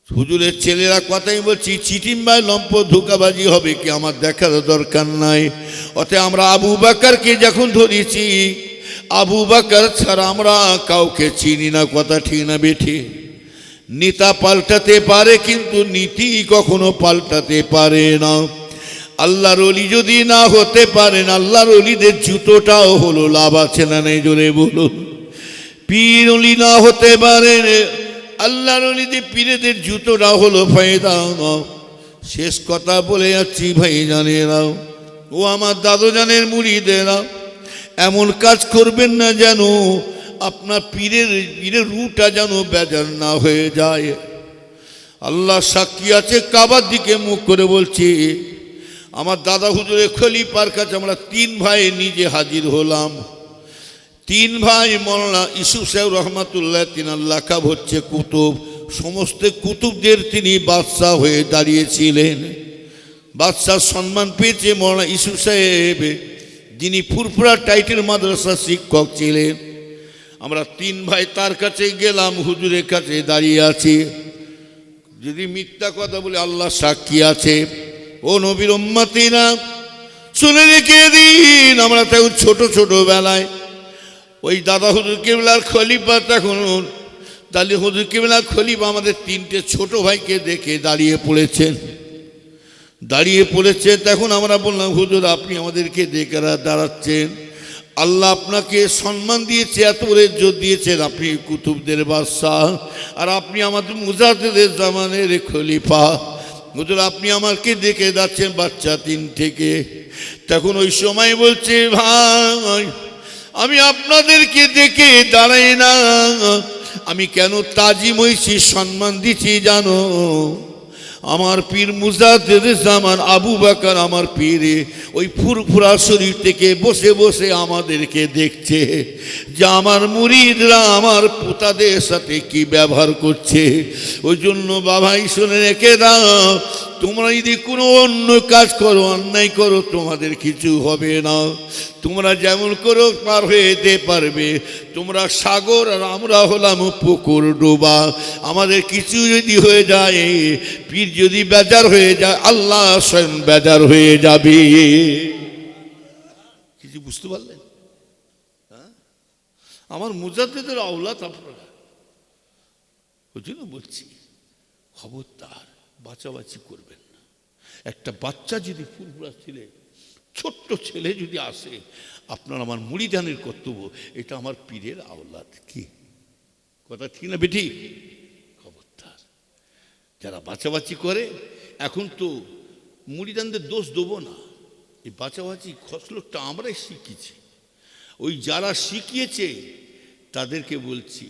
হুজুরের ছেলেরা কথাই বলছি, চিটিম্বাই লম্প ধোকাবাজি হবে কি আমার দেখার দরকার নাই। অতএব আমরা আবু বাকারকে যখন ধরেছি, আবু বাকার ছাড়া আমরা কাউকে চিনি না, কথা ঠিক না বেঠি? নেতা পাল্টাতে পারে কিন্তু নীতি কখনো পাল্টাতে পারে না। আল্লাহর ওলি যদি না হতে পারেন, আল্লাহর ওলিদের জুতোটাও হলো লাভ আছে না নেই? জোরে বলুন। পীর ওলি না হতে পারেন, আল্লাহর ওলিদের পীরেদের জুতোটাও হলো ফায়দা। শেষ কথা বলে যাচ্ছি ভাই জানেরাও, ও আমার দাদু জানের মুরিদেরা, এমন কাজ করবেন না যেন আপনার পীরের রুটা যেন বেজার না হয়ে যায়। আল্লাহ সাক্ষী আছে, কাবার দিকে মুখ করে বলছি, আমার দাদা হুজুরের খলিফার কাছে আমরা 3 ভাই নিজে হাজির হলাম। 3 ভাই মৌলানা ইউসুফ সাহেব রহমাতুল্লাহ, তিনার লাকাব হচ্ছে কুতুব, সমস্ত কুতুবদের তিনি বাদশাহ হয়ে দাঁড়িয়েছিলেন। বাদশাহ সম্মান পেয়েছে মৌলানা ইউসুফ সাহেব, যিনি ফুরফুরা টাইটেল মাদ্রাসার শিক্ষক ছিলেন। আমরা 3 ভাই তার কাছে গেলাম, হুজুরের কাছে দাঁড়িয়ে আছি। যদি মিথ্যা কথা বলে আল্লাহ সাক্ষী আছে। ও নবীর উম্মতিরা, শুনে রেখে দিন, আমরা তখন ছোট বেলায় ওই দাদা হুজুর কেবলার খলিফা, তখন দালি হুজুর কেবলার খলিফা আমাদের 3টে ছোট ভাইকে দেখে দাঁড়িয়ে পড়েছে। তখন আমরা বললাম, হুজুর আপনি আমাদেরকে দেখে দাঁড়াচ্ছেন, আল্লাহ আপনাকে সম্মান দিয়েছে, এত ইজ্জত দিয়েছেন, আপনি কুতুবদের বাদশাহ, আর আপনি আমাদের মুজাদ্দিদের জামানের খলিফা। হুজুর আপনি আমাকে দেখে যাচ্ছেন বাচ্চা 3 থেকে। তখন ওই সময় বলছে, ভাই আমি আপনাদেরকে দেখে দাঁড়াই না, আমি কেন তাজিম হয়েছি, সম্মান দিচ্ছি জানো? আমার পীর মুজাদ্দিদ জামান আবু বকর আমার পীর ওই ফুরফুরা শরীফ থেকে বসে বসে আমাদেরকে দেখছে যে আমার মুরিদরা আমার পোতাদের সাথে কি ব্যবহার করছে। ওই জন্য বাবাই শুনে রেখে দাও, তোমরা যদি কোনো অন্য কাজ করো, অন্যায় করো, তোমাদের কিছু হবে না। তোমরা যেমন করো পার হয়ে যেতে পারবে। তোমরা সাগর আর আমরা হলাম পুকুর ডোবা। আমাদের কিছু যদি হয়ে যায়, পীর যদি বেজার হয়ে যায়, আল্লাহ স্বয়ং বেজার হয়ে যাবে। কিছু বুঝতে পারলেন? হ্যাঁ, আমার মুজাদ্দিদের আওলাদ আপনারা। ওই জন্য বলছি, খবরদার বাঁচাবাচি করবেন না। একটা বাচ্চা যদি ফুরফুরা ছেলে, ছোট্ট ছেলে যদি আসে, আপনার আমার মুরিদানের কর্তব্য, এটা আমার পীরের আওলাদ। কি কথা ঠিক না বেটি? খবরদার যারা বাঁচাবাচি করে, এখন তো মুরিদানদের দোষ দেবো না, এই বাঁচাবাচি খসলতটা আমরাই শিখিয়েছি। ওই যারা শিখিয়েছে তাদেরকে বলছি,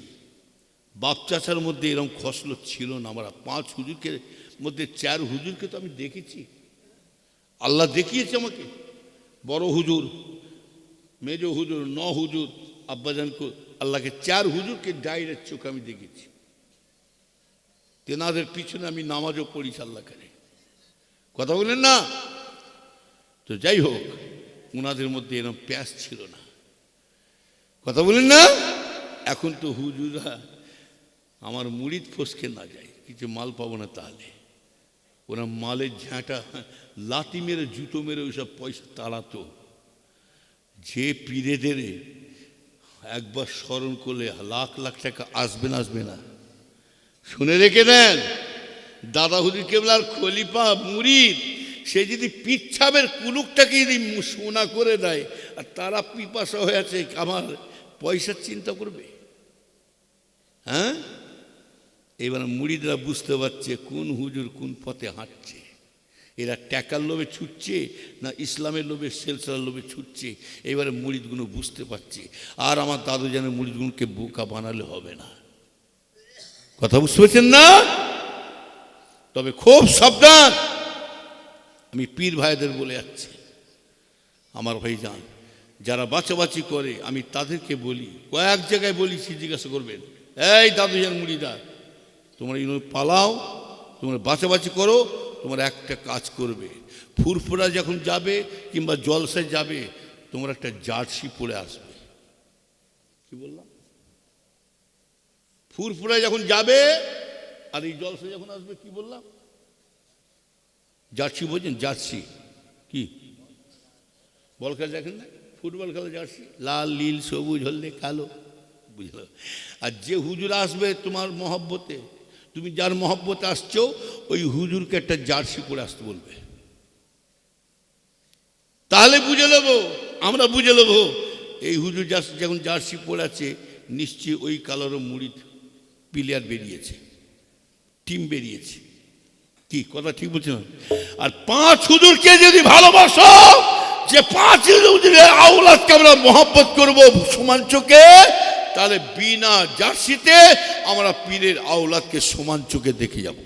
বাপ চাচার মধ্যে এরকম খসলত ছিল না। আমরা 5 হুজুরকে মধ্যে 4 হুজুরকে তো আমি দেখেছি, আল্লাহ দেখিয়েছে আমাকে। বড় হুজুর মেজো হুজুর, 9 হুজুর, আব্বাজানকে আল্লাহকে 4 হুজুরকে ডাইরেক্ট চোখে আমি দেখেছি। তেনাদের পিছনে আমি নামাজও পড়ি আল্লাহ করে। কথা বলেন না? তো যাই হোক, ওনাদের মধ্যে এরকম প্যাঁচ ছিল না। কথা বলেন না? এখন তো হুজুরা আমার মুড়িদ ফসকে না যায়, কিছু মাল পাবো না, তাহলে ওরা মালের ঝাঁটা লাতি মেরে জুতো মেরে ওইসব পয়সা তাড়াতো। যে পীরেদের একবার স্মরণ করলে লাখ লাখ টাকা আসবে না, আসবে না। শুনে রেখে দেন, দাদা হুজুর কেবলার খলিফা মুরিদ, সে যদি পিচ্ছাবের কুলুকটাকে যদি সোনা করে দেয়, আর তারা পিপাসা হয়ে আছে, আমার পয়সার চিন্তা করবে? হ্যাঁ, এবার মুরিদরা বুঝতে পারছে কোন হুজুর কোন পথে হাঁটছে। এরা টাকার লোভে ছুটছে না ইসলামের লোভে, সেলসার লোভে ছুটছে, এবারে মুরিদগুলো বুঝতে পারছে। আর আমার দাদু যেন মুরিদগুলোকে বোকা বানালে হবে না। কথা বুঝতে পারছেন না? তবে খুব সাবধান, আমি পীর ভাইদের বলে যাচ্ছি, আমার ভাই যান যারা বাঁচাবাচি করে, আমি তাদেরকে বলি, কয়েক জায়গায় বলেছি, জিজ্ঞাসা করবেন, এই দাদু যান মুরিদা, তোমরা পালাও, তোমরা বাঁচাবাচি করো, তোমরা একটা কাজ করবে, ফুরফুরা যখন যাবে কিংবা জলসায় যাবে, তোমরা একটা জার্সি পরে আসবে। কি বললাম? ফুরফুরা যখন যাবে আর এই জলসায় যখন আসবে, কি বললাম? জার্সি বোঝেন? জার্সি কি? বল খেলা দেখেন না? ফুটবল খেলা জার্সি, লাল নীল সবুজ হলদে কালো, বুঝলো? আর যে হুজুর আসবে তোমার মহব্বতে, তুমি যার মহব্বতে আসছো, ওই হুজুরকে একটা জার্সি পরে আসতে বলবে। তাহলে বুঝে নেবো, আমরা বুঝে নেবো এই হুজুর যখন জার্সি পরে আছে, নিশ্চয়ই ওই কালারও মুড়িদ প্লেয়ার বেরিয়েছে, টিম বেরিয়েছে। কি কথা ঠিক বলছি না? আর 5 হুজুরকে যদি ভালোবাসো, যে 5 হুজুরের আওলাদকে আমরা মহব্বত করবো সমান চোখে, তাহলে বিনা জার্সিতে আমরা পীরের আওলাদকে সমান চোখে দেখে যাব।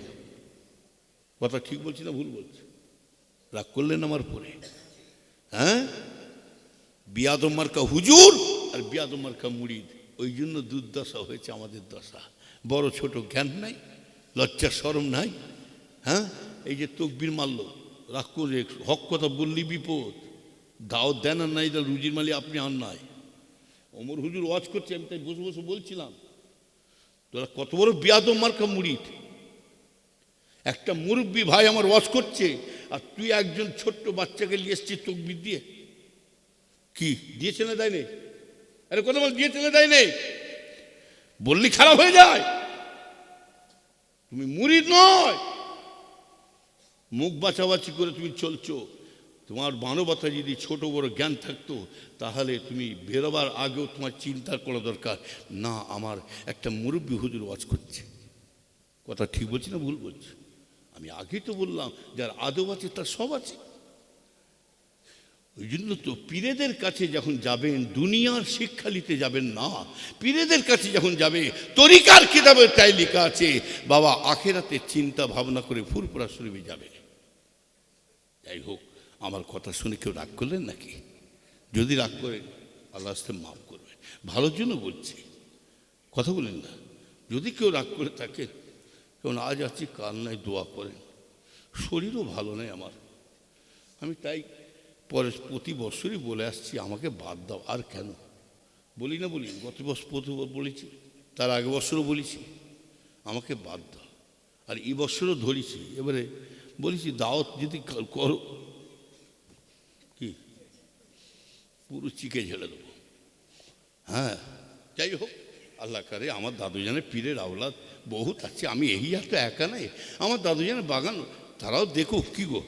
কথা ঠিক বলছি না ভুল বলছি? রাগ করলেন আমার পরে? হ্যাঁ, বিয়াদম মার্কা হুজুর আর বিয়াদম মার্কা মুরিদ, ওই জন্য দুর্দশা হয়েছে আমাদের দশা। বড় ছোট জ্ঞান নাই, লজ্জা শরম নাই। হ্যাঁ, এই যে তকবির মারল, রাগ করে, হক কথা বললি বিপদ, দাওয়াত দেন আর নাই, রুজির মালি আপনি আর নাই। ওমর হুজুর ওয়াজ করছে, আমি তাই বসে বসে বলছিলাম, তোরা কত বড় বিয়াদম মার্কা মুরিদ। একটা মুরব্বী ভাই আমার ওয়াজ করছে, আর তুই একজন ছোট্ট বাচ্চাকে নিয়ে এসছিস তকবির দিয়ে। কি দিয়েছে না দেয় নেই? আরে কথা বল, দিয়েছে না দেয় নেই? বললি খারাপ হয়ে যায়। তুমি মুরিদ নয়, মুখ বাঁচাবাচি করে তুমি চলছো। তোমার মানবতা যদি ছোট বড় জ্ঞান থাকতো, তাহলে তুমি বেরোবার আগেও তোমার চিন্তা করা দরকার না, আমার একটা মুরব্বী হুজুর ওয়াজ করছে। কথা ঠিক বলছি না ভুল বলছি? আমি আগেই তো বললাম, যার আদব আছে তার সব আছে। ওই জন্য তো পীরেদের কাছে যখন যাবেন, দুনিয়ার শিক্ষা নিতে যাবেন না, পীরেদের কাছে যখন যাবে, তরিকার কিতাবে তাই লেখা আছে, বাবা আখেরাতে চিন্তা ভাবনা করে ফুরফুরা শরীফে যাবে। যাই হোক, আমার কথা শুনে কেউ রাগ করলেন নাকি? যদি রাগ করে, আল্লাহ আস্তে মাফ করবেন, ভালোর জন্য বলছি, কথা বলেন না। যদি কেউ রাগ করে থাকে, কারণ আজ আছি কাল নাই, দোয়া করেন। শরীরও ভালো নেই আমার, আমি তাই প্রতি বছরই বলে আসছি, আমাকে বাদ দাও। আর কেন বলি না, বলি গত বছর প্রতিবার বলেছি, তার আগে বছরও বলেছি, আমাকে বাদ দাও। আর এই বছরও ধরেছি, এবারে বলেছি দাওয়াত যদি করো, কি পুরো চিকে ঝেড়ে দেবো। হ্যাঁ, যাই হোক, আল্লাহ করে আমার দাদুজানের পীরের আওলাদ বহুত আছে, আমি এই আর তো একা নাই, আমার দাদুজানের বাগান তারাও দেখুক। কি গো,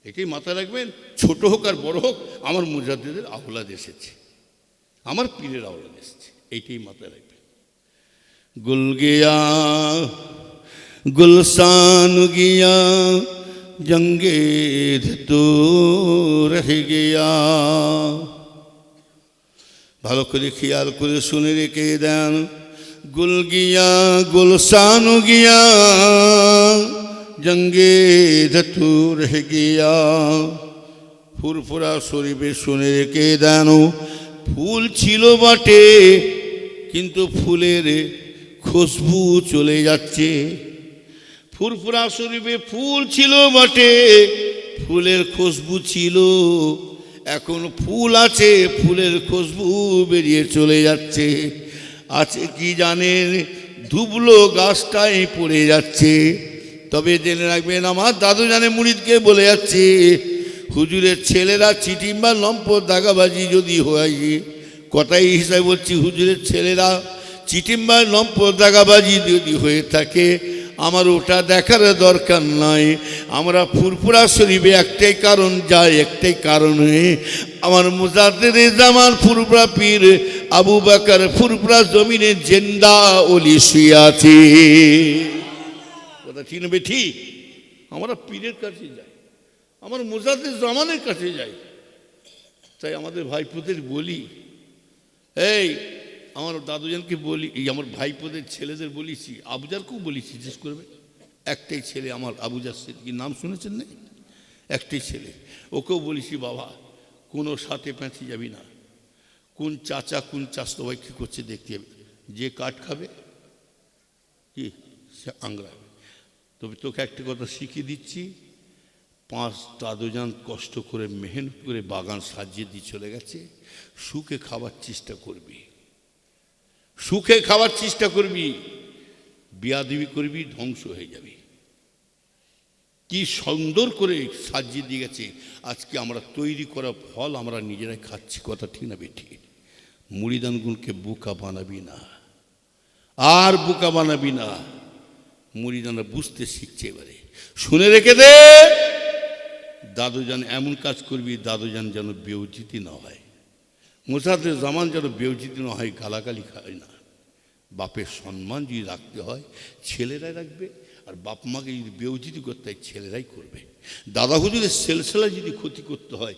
এটাই মাথায় রাখবেন, ছোট হোক আর বড় হোক, আমার মুজাদ্দিদের আওলাদ এসেছে, আমার পীরের আওলাদ এসেছে, এইটাই মাথায় রাখবেন। গুল গিয়া গুলশান গিয়া জঙ্গে তো রহে গিয়া। ভালো করে খেয়াল করে শুনে রেখে দেন, গুল গিয়া গুলশান গিয়া জঙ্গে ধতু রহ গিয়া। ফুরফুরা শরীফে শুনে রেখে দেন, ফুল ছিল বটে, কিন্তু ফুলের খুশবু চলে যাচ্ছে। ফুরফুরা শরীফে ফুল ছিল বটে, ফুলের খুশবু ছিল, এখন ফুল আছে, ফুলের খুশবু বেরিয়ে চলে যাচ্ছে। আছে কি জানেন, ধুবলো গাছটাই পড়ে যাচ্ছে। তবে জেনে রাখবেন, আমার দাদু জানে মুরিদকে বলে যাচ্ছে, হুজুরের ছেলেরা চিটিম্বা লম্পট দাগাবাজি যদি হয়, কথাই হিসাবে বলছি, হুজুরের ছেলেরা চিটিম্বা লম্পট দাগাবাজি যদি হয়ে থাকে, আমার ওটা দেখার দরকার নয়। আমরা ফুরফুরা শরীফে একটাই কারণ যাই, একটাই কারণে আমার মুজাদ্দেদ জামান ফুরফুরা পীর আবু বকর ফুরফুরা জমিনে জিন্দা ওলি শুয়ে আছে। কথা ঠিক না ঠিক? আমরা পীরের কাছে যাই, আমার মুজাদ্দেদ জামানের কাছে যাই। তাই আমাদের ভাইপোদের বলি, এই আমার দাদুজানকে বলি, এই আমার ভাইপোদের ছেলেদের বলিছি, আবুজারকেও বলিছি, জিজ্ঞেস করবে। একটাই ছেলে আমার আবুজার, কি নাম শুনেছেন না? একটাই ছেলে, ওকেও বলিছি, বাবা কোনো সাথে প্যাঁচি যাবি না, কোন চাচা কোন চাষতো ভাই কী করছে দেখতে যাবি, যে কাঠ খাবে কি সে আংরা। তবে তোকে একটা কথা শিখিয়ে দিচ্ছি, 5 দাদুজান কষ্ট করে মেহনত করে বাগান সাজিয়ে দিয়ে চলে গেছে, সুখে খাবার চেষ্টা করবি, সুখে খাবার চেষ্টা করবি, বিয়াদবি করবি, ধ্বংস হয়ে যাবি। কি সুন্দর করে সাজিয়ে দিয়ে গেছে, আজকে আমরা তৈরি করা ফল আমরা নিজেরাই খাচ্ছি। কথা ঠিক না বেঠি? মুড়িদানগুলোকে বোকা বানাবি না, আর বোকা বানাবি না। মুড়িদানরা বুঝতে শিখছে, এবারে শুনে রেখে দে, দাদুজান এমন কাজ করবি, দাদুজান যেন বেউজিতি না হয়, মুজাদ্দেদ জামান যেন বেউজিতি না হয়, গালাগালি খায় না। বাপের সম্মান যদি রাখতে হয় ছেলেরাই রাখবে, আর বাপ মাকে যদি বেউজিতি করতে হয় ছেলেরাই করবে। দাদা হুজুরের সেলসেলা যদি ক্ষতি করতে হয়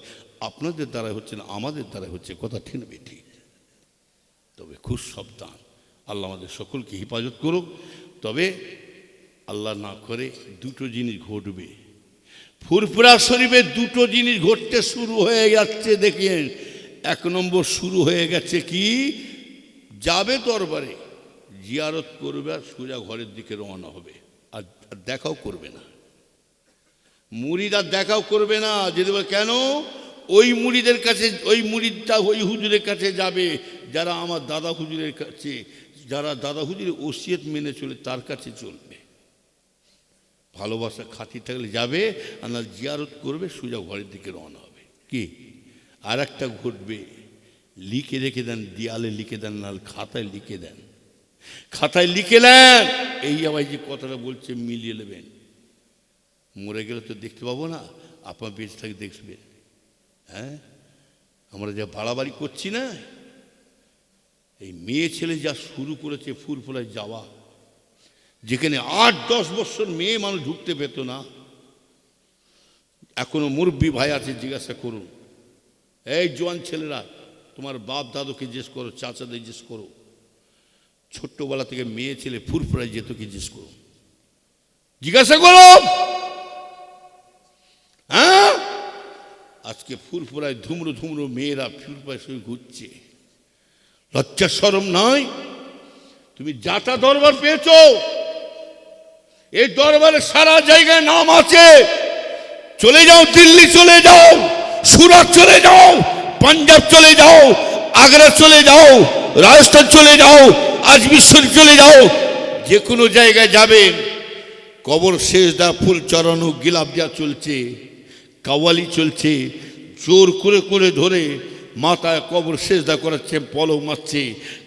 আপনাদের দ্বারা হচ্ছে না, আমাদের দ্বারা হচ্ছে। কথা ঠিক না বেঠিক? তবে খুব সাবধান, আল্লাহ আমাদের সকলকে হেফাজত করুক। তবে আল্লাহ না করে দুটো জিনিস ঘটবে, ফুরফুরা শরীফে দুটো জিনিস ঘটতে শুরু হয়ে যাচ্ছে। দেখেন, 1 নম্বর শুরু হয়ে গেছে কি, যাবে দরবারে জিয়ারত করবে আর সোজা ঘরের দিকে রওনা হবে, আর দেখাও করবে না, মুরিদ আর দেখাও করবে না। যদি বলে কেন, ওই মুরিদের কাছে, ওই মুরিদটা ওই হুজুরের কাছে যাবে যারা আমার দাদা হুজুরের কাছে, যারা দাদা হুজুরের ওসিয়ত মেনে চলে তার কাছে চলবে। ভালোবাসা খাতির থাকলে যাবে, আর না জিয়ারত করবে, সোজা ঘরের দিকে রওনা হবে। কি আর একটা ঘটবে, লিখে রেখে দেন, দেয়ালে লিখে দেন, না খাতায় লিখে দেন, খাতায় লিখে নেন। এই আবার যে কথাটা বলছে মিলিয়ে নেবেন, মরে গেলে তো দেখতে পাবো না, আপনার বেঁচে থাকে দেখবেন। হ্যাঁ, আমরা যা বাড়াবাড়ি করছি না, এই মেয়ে ছেলে যা শুরু করেছে ফুরফুরায় যাওয়া, যেখানে 8-10 বছর মেয়ে মানুষ ঢুকতে পেত না, এখনো মুরব্বী ভাই আছে, জিজ্ঞাসা করুন। এই জোয়ান ছেলেরা, তোমার বাপ দাদুকে জিজ্ঞেস করো, চাচাদের জিজ্ঞেস করো, ছোট্টবেলা থেকে মেয়ে ছেলে ফুরফুরায় যেত কি জিজ্ঞেস করো, জিজ্ঞাসা করো। হ্যাঁ, আজকে ফুরফুরায় ধুমরো ধুমরো মেয়েরা ফুরফুরায় সঙ্গে ঘুরছে, লজ্জা শরম নয়? তুমি যাতা দরবার পেয়েছ, এই দরবারে সারা জায়গায় নাম আছে, চলে যাও, দিল্লি চলে যাও, সুরাট চলে যাও, পাঞ্জাব চলে যাও, আগ্রা চলে যাও, রাজস্থান চলে যাও, আজমির শরীফ চলে যাও, যে কোনো জায়গায় যাবেন, কবর সেজদা, ফুল চড়ানো, গিলাপ দেওয়া চলছে, কাওয়ালি চলছে, জোর করে করে ধরে মাথায় কবর সেজদা করাচ্ছে, পলক মারছে।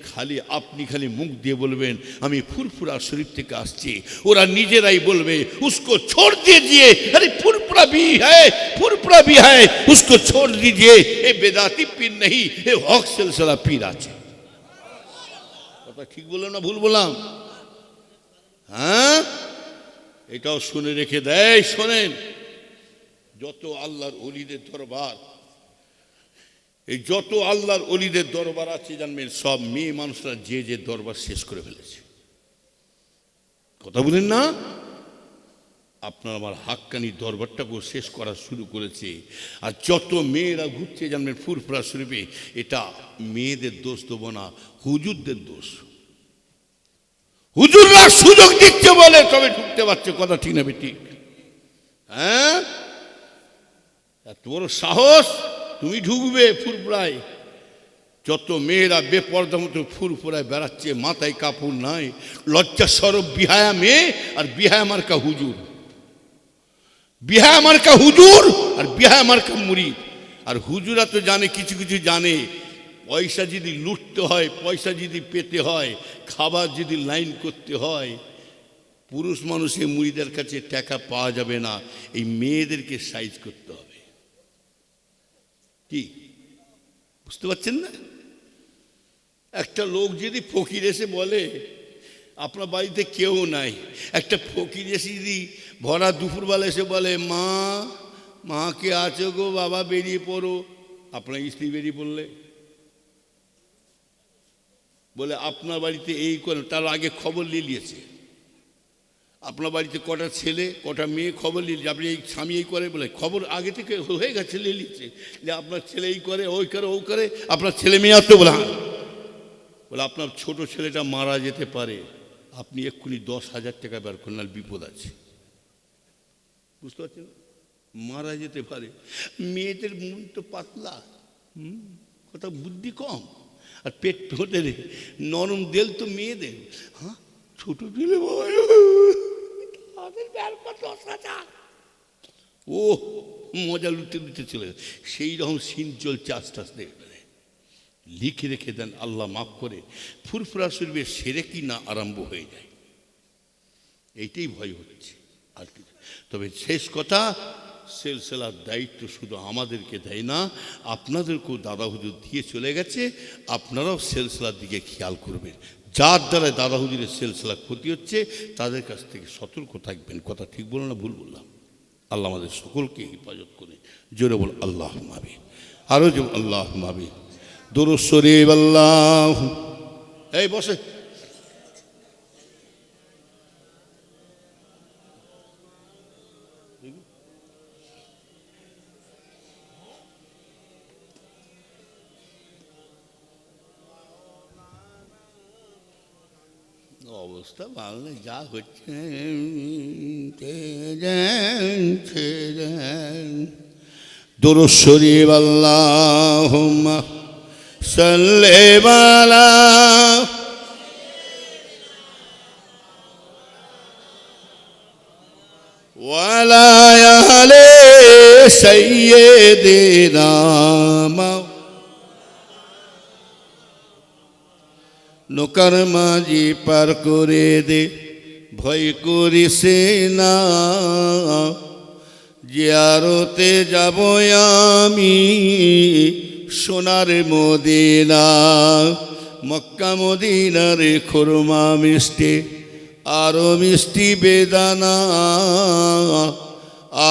খালি আপনি খালি মুখ দিয়ে বলবেন আমি ফুরফুরা শরীফ থেকে আসছি, ওরা নিজেরাই বলবে उसको छोड़ दीजिए, अरे फुरफुरा भी है, फुरफुरा भी है, उसको छोड़ दीजिए, ये बेदाती पीर नहीं, ये हक सिलसिला पीर আছে। কথা ঠিক বললাম না ভুল বললাম? হ্যাঁ, এটাও শুনে রেখে দেয়। শোনেন, যত আল্লাহর ওলিদের দরবার, এই যত আল্লাহর ওলিদের দরবার আছে জানবেন, সব মেয়ে মানুষরা যে যে দরবার শেষ করে ফেলেছে। কথা বলেন না? আপনার আমার হাক্কানি দরবারটাকেও শেষ করা শুরু করেছে। আর যত মেয়েরা ঘুরছে জানবেন ফুরফুরা শরীফে, এটা মেয়েদের দোষ দেবো না, হুজুরদের দোষ। হুজুররা সুযোগ দিচ্ছে বলে তবে ঢুকতে পারছে, কথা ঠিক না ঠিক? হ্যাঁ, এত বড় সাহস, তুমি ঢুকবে ফুরফুরায়? যত মেয়েরা বেপর্দা মতো ফুরফুরায় বেড়াচ্ছে, মাথায় কাপড় নাই, লজ্জা সরব বিহায়া মেয়ে আর বিহায়া মার্কা হুজুর, বিহায়া মার্কা হুজুর আর বিহায়া মার্কা মুরিদ। আর হুজুরা তো জানে, কিছু কিছু জানে, পয়সা যদি লুটতে হয়, পয়সা যদি পেতে হয়, খাবার যদি লাইন করতে হয়, পুরুষ মানুষের মুরিদের কাছে টাকা পাওয়া যাবে না, এই মেয়েদেরকে সাইজ করতে হবে। কি বুঝতে পারছেন না? একটা লোক যদি ফকির এসে বলে আপনার বাড়িতে কেউ নাই, একটা ফকির এসে যদি ভরা দুপুরবেলা এসে বলে মা, মা কে আছো গো বাবা, বেরিয়ে পড়ো, আপনার স্ত্রী বেরিয়ে পড়লে বলে আপনার বাড়িতে এই করে, তার আগে খবর নিয়ে নিয়েছে আপনার বাড়িতে কটা ছেলে কটা মেয়ে, খবর নিয়ে আপনি এই স্বামী এই করে বলে খবর আগে থেকে হয়ে গেছে, নিয়ে নিচ্ছে যে আপনার ছেলে এই করে, ওই করে, ও করে, আপনার ছেলে মেয়ে আসতে বলে হ্যাঁ, বলে আপনার ছোট ছেলেটা মারা যেতে পারে, আপনি এক্ষুনি 10,000 টাকা বের করেন, না বিপদ আছে। বুঝতে পারছেন? মারা যেতে পারে। মেয়েদের মন তো পাতলা, কথা বুদ্ধি কম, আর পেট ফোটে রে, নরম দেল তো মেয়েদের। হ্যাঁ, ছোট দিলে ও মজা লুটে লুটে চলে গেছে। সেই রকম সিন চলছে আস্তে আস্তে। লিখে রেখে দেন, আল্লাহ মাফ করে ফুরফুরা শরীফে সেরে কি না আরম্ভ হয়ে যায়, এইটাই ভয় হচ্ছে আর কি। তবে শেষ কথা, সিলসিলার দায়িত্ব শুধু আমাদেরকে দেয় না, আপনাদেরকেও দাদা হুজুর দিয়ে চলে গেছে, আপনারাও সিলসিলার দিকে খেয়াল করবেন। যার দ্বারা দাদা হুজুরের সিলসিলা ক্ষতি হচ্ছে তাদের কাছ থেকে সতর্ক থাকবেন। কথা ঠিক বললাম না ভুল বললাম? আল্লাহ আমাদের সকলকে হেফাজত করে। জোরে বল আল্লাহ মাবি, আরও যে আল্লাহ মাবি, দুরূদ শরীফ আল্লাহ। এই বসে, অবস্থা ভালো নেই, যা হচ্ছে। দুরূদ শরীফ আল্লাহুম্মা সাল্লি আলা ওয়ালা আলি সাইয়্যিদিনা। নৌকার মাঝি পার করে দে, ভয় করিস না, জিয়ারতে যাব আমি সোনার মদিনা। মক্কা মদিনার খুরমা মিষ্টি, আরো মিষ্টি বেদানা,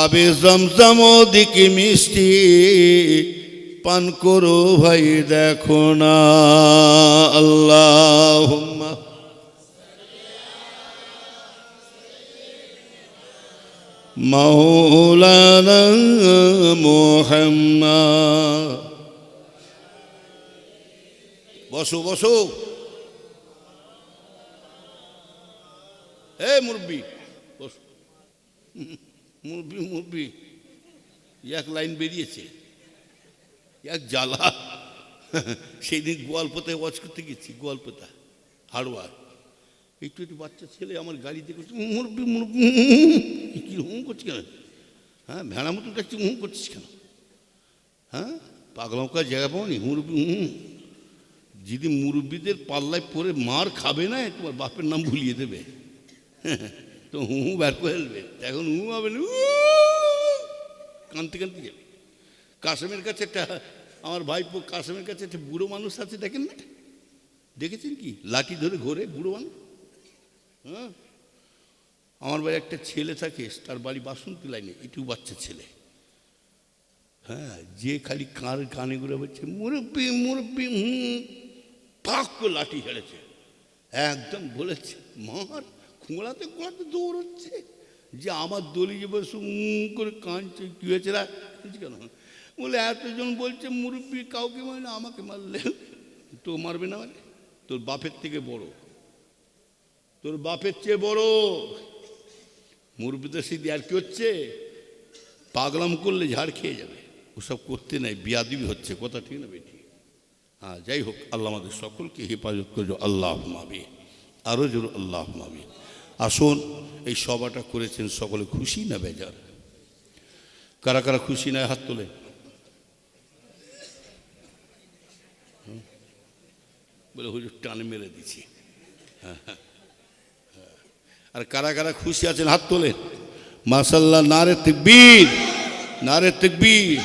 আবে জমজম দিকে মিষ্টি, পান করো ভাই দেখো না। আল্লাহুম্মা মাওলানা মুহাম্মদ। বসো বসো, হে মুরব্বি বসো। মুরব্বি মুরব্বি এক লাইন বেরিয়েছে, এক জ্বালা। সেই দিন গোয়ালপাতায় ওয়াজ করতে গেছি, গোয়ালপাতা হাড়োয়ার, একটু একটু বাচ্চা ছেলে আমার গাড়িতে করছে মুরব্বি মুরব্বি, কি হুম করছি কেন? হ্যাঁ, ভেড়া মতো দেখছি হুম করছিস কেন? হ্যাঁ, পাগলামকার জায়গা পাওনি? মুরব্বি যদি মুরব্বিদের পাল্লায় পরে মার খাবে না, তোমার বাপের নাম ভুলিয়ে দেবে, তো হুঁ বের করে ফেলবে। এখন হুঁ হবে না, কানতে কানতে যাবে। কাসেমের কাছে একটা, আমার ভাইপো কাসেমের কাছে একটা বুড়ো মানুষ আছে, দেখেন না? দেখেছেন কি? লাঠি ধরে ঘোরে বুড়ো মানুষ। হ্যাঁ, আমার বাড়ি একটা ছেলে থাকে, তার বাড়ি বাসন্তী লাইনে, একটু বাচ্চা ছেলে। হ্যাঁ, যে খালি কার কানে ঘুরে বলছে মুরব্বি মুরব্বি, পাক করে লাঠি ছেড়েছে, একদম বলেছে মার, খোঁড়াতে খোঁড়াতে দৌড়চ্ছে। যে আমার দলি যে বসে করে কাঁদছে, কী হয়েছে রা কেন? বলে এতজন বলছে মুরব্বী কাউকে মানে না, আমাকে মারলে তো মারবে না মানে? তোর বাপের থেকে বড়, তোর বাপের চেয়ে বড় মুরব্বীদের সিদ্ধি। আর কি হচ্ছে? পাগলাম করলে ঝাড় খেয়ে যাবে, ওসব করতে নাই, বিয়াদবি হচ্ছে, কথা ঠিক না বেটি? হ্যাঁ, যাই হোক, আল্লাহ আমাদের সকলকে হেফাজত করছো, আল্লাহ মাবি, আরও জোর আল্লাহ মাবি। আসুন, এই সভাটা করেছেন সকলে খুশি না বেজার? কারা কারা খুশি নয় হাত তোলে। বলে হুজুর টান মেরে দিচ্ছি। আর কারা কারা খুশি আছেন হাত তোলেন। মাশাআল্লাহ, নারে তাকবীর, নারে তাকবীর।